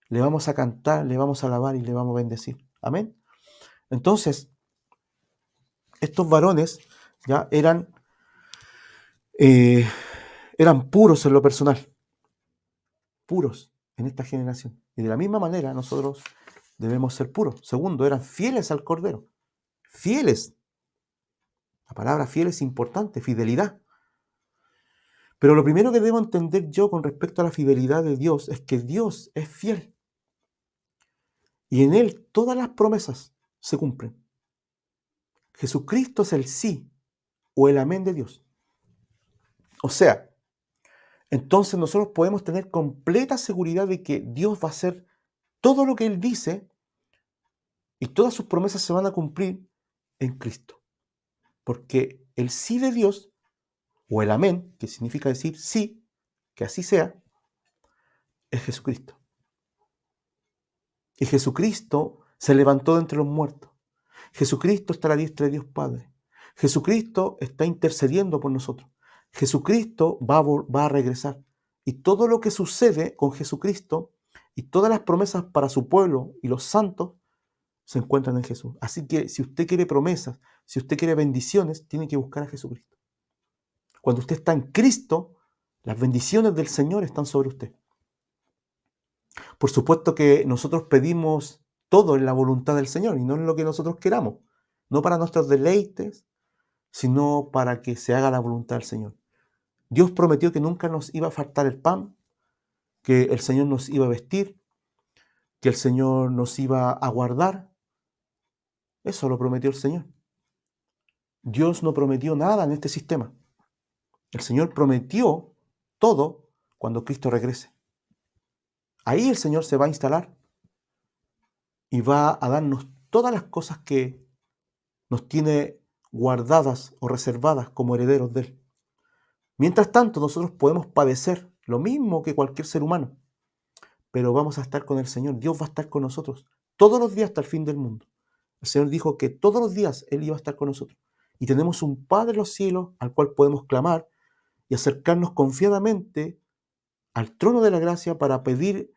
S1: le vamos a cantar, le vamos a alabar y le vamos a bendecir. Amén. Entonces, estos varones ya eh, eran puros en lo personal, puros en esta generación. Y de la misma manera nosotros debemos ser puros. Segundo, eran fieles al Cordero. Fieles. La palabra fiel es importante, fidelidad. Pero lo primero que debo entender yo con respecto a la fidelidad de Dios es que Dios es fiel. Y en Él todas las promesas se cumplen. Jesucristo es el sí o el amén de Dios. O sea, entonces nosotros podemos tener completa seguridad de que Dios va a hacer todo lo que Él dice y todas sus promesas se van a cumplir en Cristo. Porque el sí de Dios, o el amén, que significa decir sí, que así sea, es Jesucristo. Y Jesucristo se levantó de entre los muertos. Jesucristo está a la diestra de Dios Padre. Jesucristo está intercediendo por nosotros. Jesucristo va a regresar. Y todo lo que sucede con Jesucristo y todas las promesas para su pueblo y los santos se encuentran en Jesús. Así que si usted quiere promesas, si usted quiere bendiciones, tiene que buscar a Jesucristo. Cuando usted está en Cristo, las bendiciones del Señor están sobre usted. Por supuesto que nosotros pedimos todo en la voluntad del Señor y no en lo que nosotros queramos, no para nuestros deleites, sino para que se haga la voluntad del Señor. Dios prometió que nunca nos iba a faltar el pan, que el Señor nos iba a vestir, que el Señor nos iba a guardar. Eso lo prometió el Señor. Dios no prometió nada en este sistema. El Señor prometió todo cuando Cristo regrese. Ahí el Señor se va a instalar y va a darnos todas las cosas que nos tiene guardadas o reservadas como herederos de Él. Mientras tanto, nosotros podemos padecer lo mismo que cualquier ser humano, pero vamos a estar con el Señor. Dios va a estar con nosotros todos los días hasta el fin del mundo. El Señor dijo que todos los días Él iba a estar con nosotros. Y tenemos un Padre en los cielos al cual podemos clamar y acercarnos confiadamente al trono de la gracia para pedir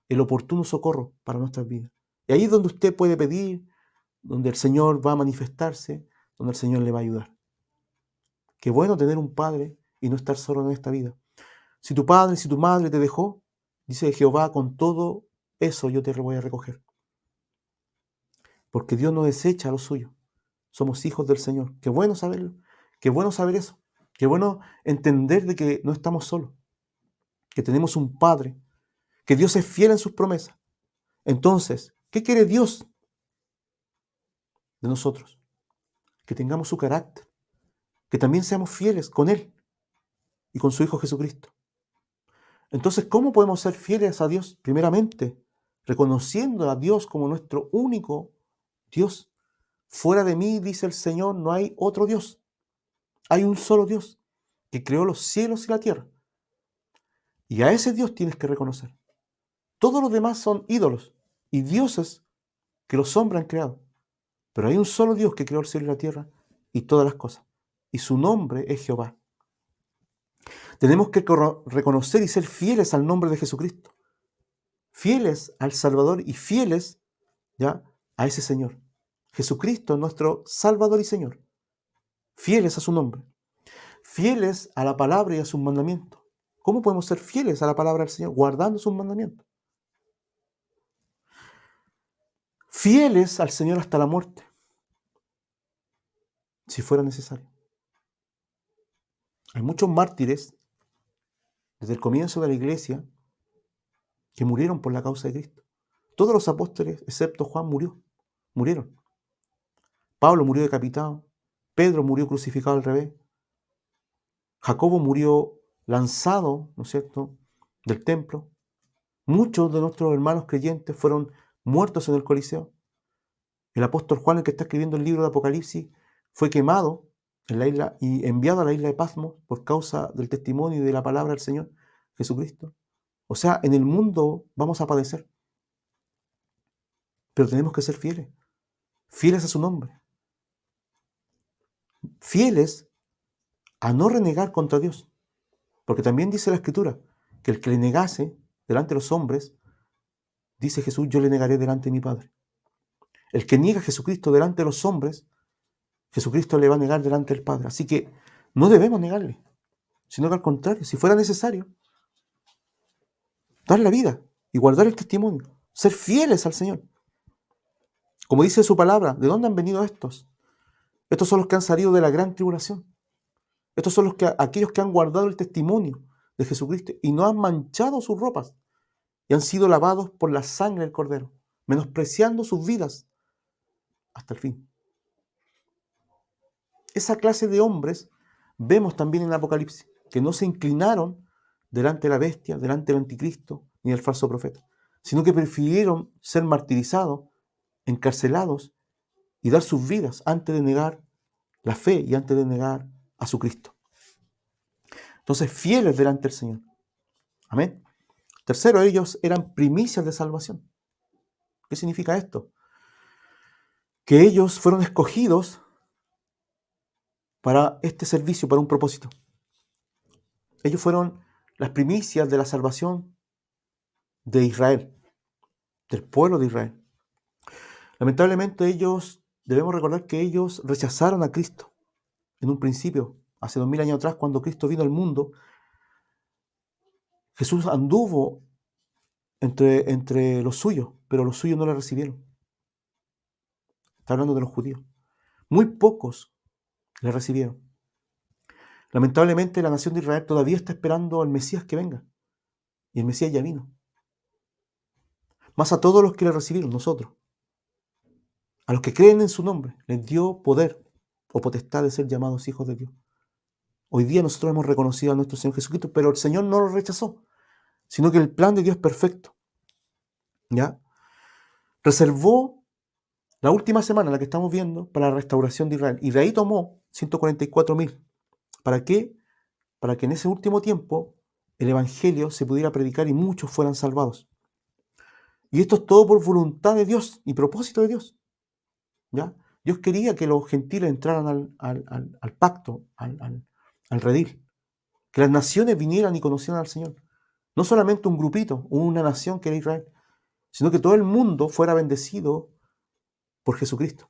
S1: el oportuno socorro para nuestras vidas. Y ahí es donde usted puede pedir, donde el Señor va a manifestarse, donde el Señor le va a ayudar. Qué bueno tener un padre y no estar solo en esta vida. Si tu padre, si tu madre te dejó, dice Jehová, con todo eso yo te voy a recoger. Porque Dios no desecha a lo suyo. somos hijos del Señor. Qué bueno saberlo, qué bueno saber eso, qué bueno entender de que no estamos solos, que tenemos un Padre, que Dios es fiel en sus promesas. Entonces, ¿qué quiere Dios de nosotros? Que tengamos su carácter, que también seamos fieles con Él y con su Hijo Jesucristo. Entonces, ¿cómo podemos ser fieles a Dios? Primeramente, reconociendo a Dios como nuestro único Dios. Fuera de mí, dice el Señor, no hay otro Dios. Hay un solo Dios que creó los cielos y la tierra. Y a ese Dios tienes que reconocer. Todos los demás son ídolos y dioses que los hombres han creado. Pero hay un solo Dios que creó el cielo y la tierra y todas las cosas. Y su nombre es Jehová. Tenemos que reconocer y ser fieles al nombre de Jesucristo. Fieles al Salvador y fieles ya a ese Señor. Jesucristo es nuestro Salvador y Señor. Fieles a su nombre. Fieles a la palabra y a sus mandamientos. ¿Cómo podemos ser fieles a la palabra del Señor? Guardando sus mandamientos. Fieles al Señor hasta la muerte, si fuera necesario. Hay muchos mártires desde el comienzo de la iglesia que murieron por la causa de Cristo. Todos los apóstoles, excepto Juan, murieron. Pablo murió decapitado, Pedro murió crucificado al revés, Jacobo murió lanzado, ¿no es cierto?, del templo. Muchos de nuestros hermanos creyentes fueron muertos en el Coliseo. El apóstol Juan, el que está escribiendo el libro de Apocalipsis, fue quemado en la isla y enviado a la isla de Patmos por causa del testimonio y de la palabra del Señor Jesucristo. O sea, en el mundo vamos a padecer, pero tenemos que ser fieles, fieles a su nombre, fieles a no renegar contra Dios. Porque también dice la Escritura que el que le negase delante de los hombres, dice Jesús, yo le negaré delante de mi Padre. El que niega a Jesucristo delante de los hombres, Jesucristo le va a negar delante del Padre. Así que no debemos negarle, sino que al contrario, si fuera necesario, dar la vida y guardar el testimonio, ser fieles al Señor. Como dice su palabra, ¿de dónde han venido estos? Estos son los que han salido de la gran tribulación. Estos son aquellos que han guardado el testimonio de Jesucristo y no han manchado sus ropas y han sido lavados por la sangre del Cordero, menospreciando sus vidas hasta el fin. Esa clase de hombres vemos también en el Apocalipsis, que no se inclinaron delante de la bestia, delante del anticristo ni del falso profeta, sino que prefirieron ser martirizados, encarcelados y dar sus vidas antes de negar la fe y antes de negar a su Cristo. Entonces, fieles delante del Señor. Amén. Tercero, ellos eran primicias de salvación. ¿Qué significa esto? Que ellos fueron escogidos para este servicio, para un propósito. Ellos fueron las primicias de la salvación de Israel, del pueblo de Israel. Lamentablemente debemos recordar que ellos rechazaron a Cristo en un principio, hace 2000 años atrás, cuando Cristo vino al mundo. Jesús anduvo entre los suyos, pero los suyos no le recibieron. Está hablando de los judíos. Muy pocos le recibieron. Lamentablemente la nación de Israel todavía está esperando al Mesías que venga. Y el Mesías ya vino. Más a todos los que le recibieron, nosotros. A los que creen en su nombre, les dio poder o potestad de ser llamados hijos de Dios. Hoy día nosotros hemos reconocido a nuestro Señor Jesucristo, pero el Señor no lo rechazó, sino que el plan de Dios es perfecto. ¿Ya? Reservó la última semana, la que estamos viendo, para la restauración de Israel. Y de ahí tomó 144.000. ¿Para qué? Para que en ese último tiempo el Evangelio se pudiera predicar y muchos fueran salvados. Y esto es todo por voluntad de Dios y propósito de Dios. ¿Ya? Dios quería que los gentiles entraran al pacto, al redil. Que las naciones vinieran y conocieran al Señor. No solamente un grupito, una nación que era Israel, sino que todo el mundo fuera bendecido por Jesucristo.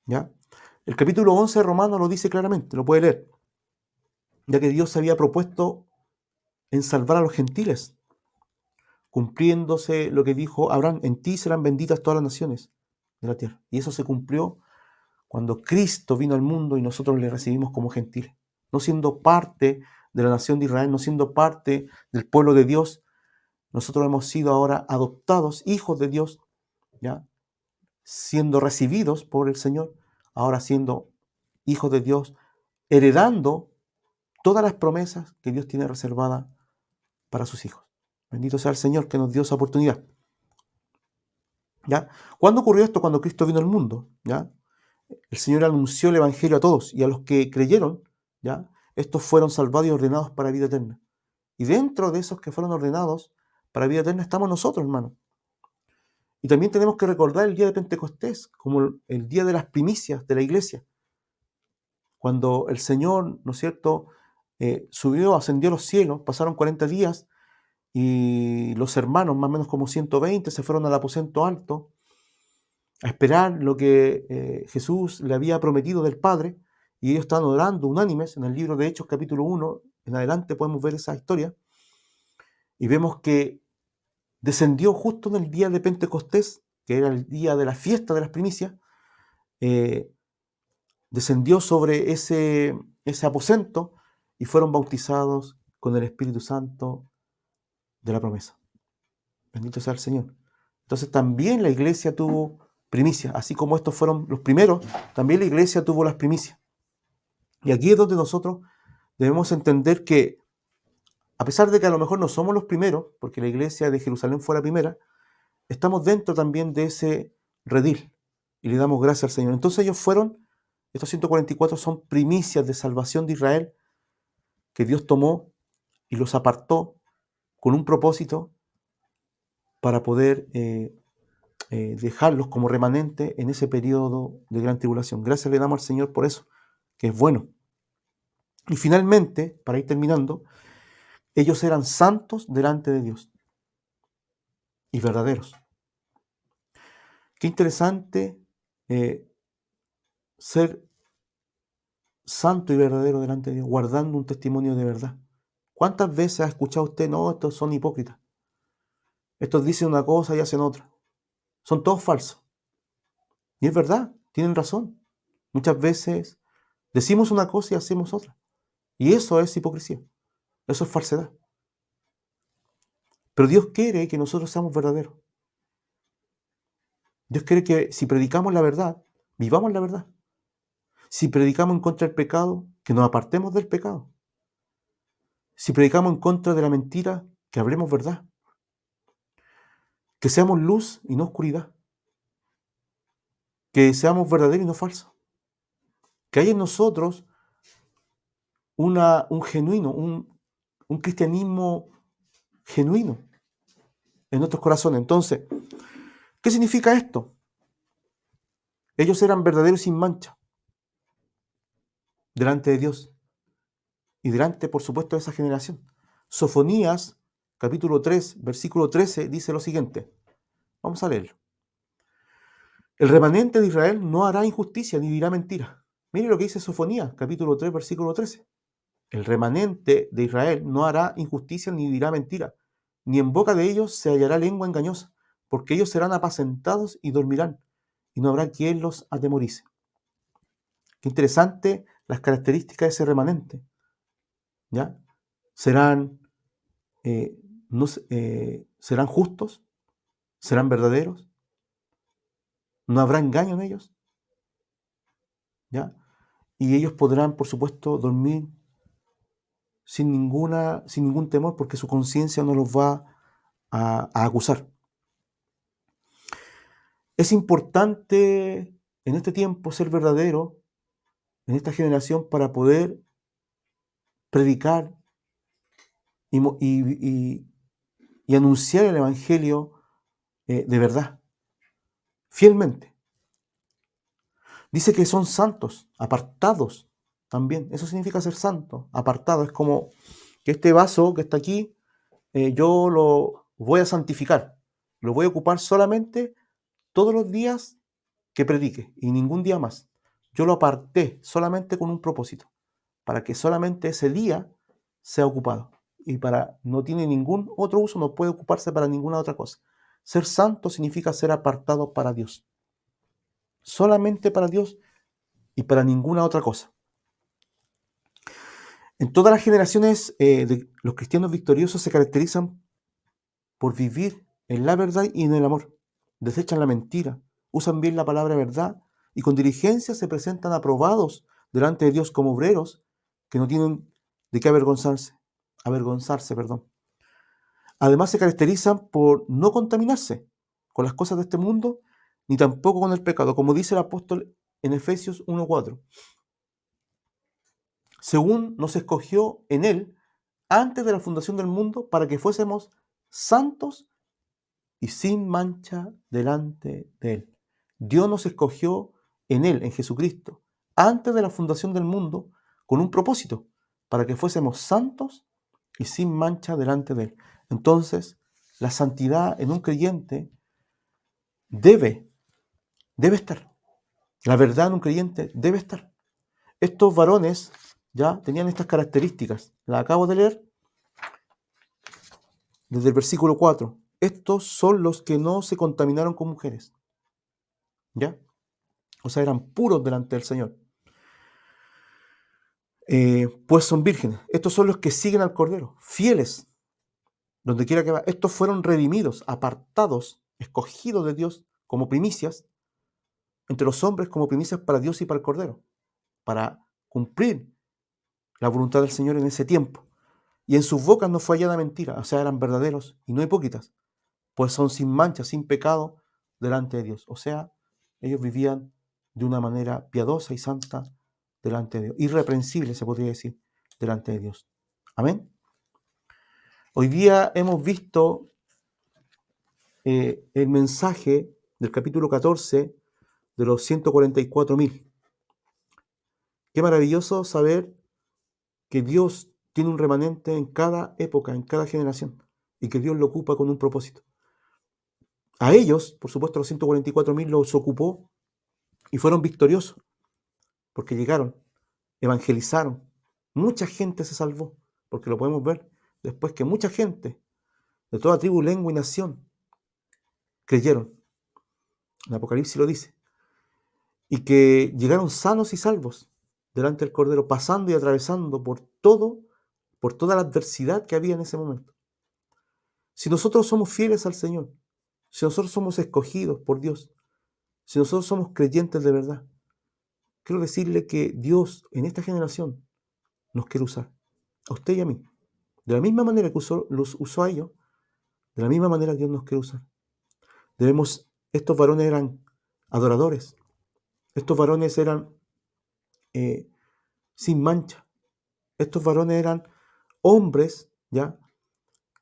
S1: ¿Ya? El capítulo 11 de Romanos lo dice claramente, lo puede leer. Ya que Dios se había propuesto en salvar a los gentiles, cumpliéndose lo que dijo Abraham, en ti serán benditas todas las naciones de la tierra. Y eso se cumplió cuando Cristo vino al mundo y nosotros le recibimos como gentiles, no siendo parte de la nación de Israel, no siendo parte del pueblo de Dios. Nosotros hemos sido ahora adoptados, hijos de Dios, ¿ya? Siendo recibidos por el Señor, ahora siendo hijos de Dios, heredando todas las promesas que Dios tiene reservadas para sus hijos. Bendito sea el Señor que nos dio esa oportunidad. ¿Ya? ¿Cuándo ocurrió esto? Cuando Cristo vino al mundo, ¿ya? El Señor anunció el Evangelio a todos, y a los que creyeron, ¿ya? Estos fueron salvados y ordenados para vida eterna. Y dentro de esos que fueron ordenados para vida eterna estamos nosotros, hermanos. Y también tenemos que recordar el día de Pentecostés como el día de las primicias de la iglesia, cuando el Señor, ¿no es cierto?, subió, ascendió a los cielos, pasaron 40 días y los hermanos, más o menos como 120, se fueron al aposento alto a esperar lo que Jesús le había prometido del Padre, y ellos estaban orando unánimes. En el libro de Hechos capítulo 1 en adelante podemos ver esa historia, y vemos que descendió justo en el día de Pentecostés, que era el día de la fiesta de las primicias, descendió sobre ese aposento y fueron bautizados con el Espíritu Santo de la promesa. Bendito sea el Señor. Entonces también la iglesia tuvo primicias, así como estos fueron los primeros, también la iglesia tuvo las primicias. Y aquí es donde nosotros debemos entender que, a pesar de que a lo mejor no somos los primeros, porque la iglesia de Jerusalén fue la primera, estamos dentro también de ese redil y le damos gracias al Señor. Entonces ellos fueron, estos 144 son primicias de salvación de Israel que Dios tomó y los apartó con un propósito para poder dejarlos como remanente en ese periodo de gran tribulación. Gracias le damos al Señor por eso, que es bueno. Y finalmente, para ir terminando, ellos eran santos delante de Dios y verdaderos. Qué interesante ser santo y verdadero delante de Dios, guardando un testimonio de verdad. ¿Cuántas veces ha escuchado usted, no, estos son hipócritas? Estos dicen una cosa y hacen otra. Son todos falsos. Y es verdad, tienen razón. Muchas veces decimos una cosa y hacemos otra. Y eso es hipocresía. Eso es falsedad. Pero Dios quiere que nosotros seamos verdaderos. Dios quiere que si predicamos la verdad, vivamos la verdad. Si predicamos en contra del pecado, que nos apartemos del pecado. Si predicamos en contra de la mentira, que hablemos verdad. Que seamos luz y no oscuridad. Que seamos verdaderos y no falsos. Que haya en nosotros un genuino, un cristianismo genuino en nuestros corazones. Entonces, ¿qué significa esto? Ellos eran verdaderos sin mancha delante de Dios y delante, por supuesto, de esa generación. Sofonías, capítulo 3, versículo 13, dice lo siguiente. Vamos a leerlo. El remanente de Israel no hará injusticia ni dirá mentira. Mire lo que dice Sofonías, capítulo 3, versículo 13. El remanente de Israel no hará injusticia ni dirá mentira, ni en boca de ellos se hallará lengua engañosa, porque ellos serán apacentados y dormirán, y no habrá quien los atemorice. Qué interesante las características de ese remanente. ¿Ya? Serán, serán justos, serán verdaderos, no habrá engaño en ellos, ¿ya? Y ellos podrán, por supuesto, dormir sin ningún temor, porque su conciencia no los va a acusar. Es importante en este tiempo ser verdadero, en esta generación, para poder predicar y anunciar el Evangelio de verdad, fielmente. Dice que son santos, apartados también. Eso significa ser santo, apartado. Es como que este vaso que está aquí, yo lo voy a santificar. Lo voy a ocupar solamente todos los días que predique y ningún día más. Yo lo aparté solamente con un propósito, para que solamente ese día sea ocupado. Y no tiene ningún otro uso, no puede ocuparse para ninguna otra cosa. Ser santo significa ser apartado para Dios. Solamente para Dios y para ninguna otra cosa. En todas las generaciones, los cristianos victoriosos se caracterizan por vivir en la verdad y en el amor. Desechan la mentira, usan bien la palabra verdad y con diligencia se presentan aprobados delante de Dios como obreros que no tienen de qué avergonzarse, perdón. Además se caracterizan por no contaminarse con las cosas de este mundo, ni tampoco con el pecado, como dice el apóstol en Efesios 1:4. Según nos escogió en Él antes de la fundación del mundo para que fuésemos santos y sin mancha delante de Él. Dios nos escogió en Él, en Jesucristo, antes de la fundación del mundo, con un propósito, para que fuésemos santos y sin mancha delante de Él. Entonces, la santidad en un creyente debe estar. La verdad en un creyente debe estar. Estos varones ya tenían estas características. Las acabo de leer desde el versículo 4. Estos son los que no se contaminaron con mujeres. ¿Ya? O sea, eran puros delante del Señor. Pues son vírgenes. Estos son los que siguen al Cordero, fieles, donde quiera que va. Estos fueron redimidos, apartados, escogidos de Dios como primicias, entre los hombres como primicias para Dios y para el Cordero, para cumplir la voluntad del Señor en ese tiempo. Y en sus bocas no fue hallada mentira, o sea, eran verdaderos y no hipócritas, pues son sin mancha, sin pecado delante de Dios. O sea, ellos vivían de una manera piadosa y santa delante de Dios, irreprensible se podría decir, delante de Dios. Amén. Hoy día hemos visto el mensaje del capítulo 14 de los 144.000. Qué maravilloso saber que Dios tiene un remanente en cada época, en cada generación, y que Dios lo ocupa con un propósito. A ellos, por supuesto, los 144.000 los ocupó y fueron victoriosos, porque llegaron, evangelizaron, mucha gente se salvó, porque lo podemos ver después que mucha gente de toda tribu, lengua y nación creyeron. En Apocalipsis lo dice. Y que llegaron sanos y salvos delante del Cordero, pasando y atravesando por toda la adversidad que había en ese momento. Si nosotros somos fieles al Señor, si nosotros somos escogidos por Dios, si nosotros somos creyentes de verdad, quiero decirle que Dios en esta generación nos quiere usar, a usted y a mí. De la misma manera que los usó a ellos, de la misma manera Dios nos quiere usar. Estos varones eran adoradores, estos varones eran sin mancha, estos varones eran hombres, ¿ya?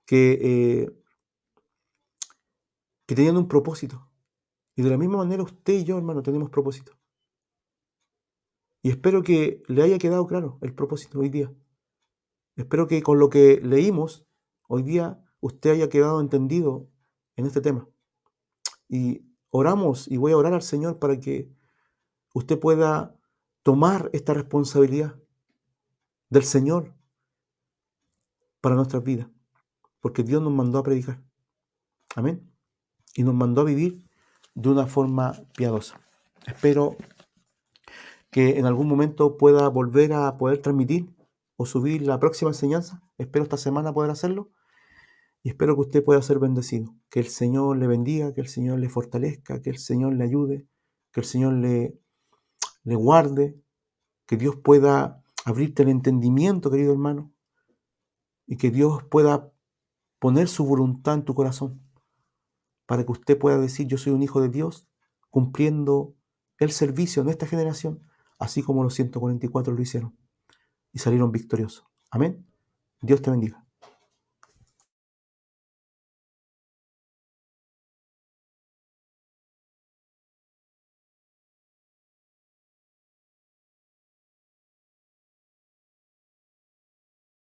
S1: Que tenían un propósito. Y de la misma manera usted y yo, hermano, tenemos propósito. Y espero que le haya quedado claro el propósito hoy día. Espero que con lo que leímos hoy día usted haya quedado entendido en este tema. Y oramos y voy a orar al Señor para que usted pueda tomar esta responsabilidad del Señor para nuestras vidas. Porque Dios nos mandó a predicar. Amén. Y nos mandó a vivir de una forma piadosa. Espero que en algún momento pueda volver a poder transmitir o subir la próxima enseñanza. Espero esta semana poder hacerlo y espero que usted pueda ser bendecido. Que el Señor le bendiga, que el Señor le fortalezca, que el Señor le ayude, que el Señor le guarde, que Dios pueda abrirte el entendimiento, querido hermano, y que Dios pueda poner su voluntad en tu corazón para que usted pueda decir: yo soy un hijo de Dios, cumpliendo el servicio en esta generación, así como los 144 lo hicieron y salieron victoriosos. Amén. Dios te bendiga.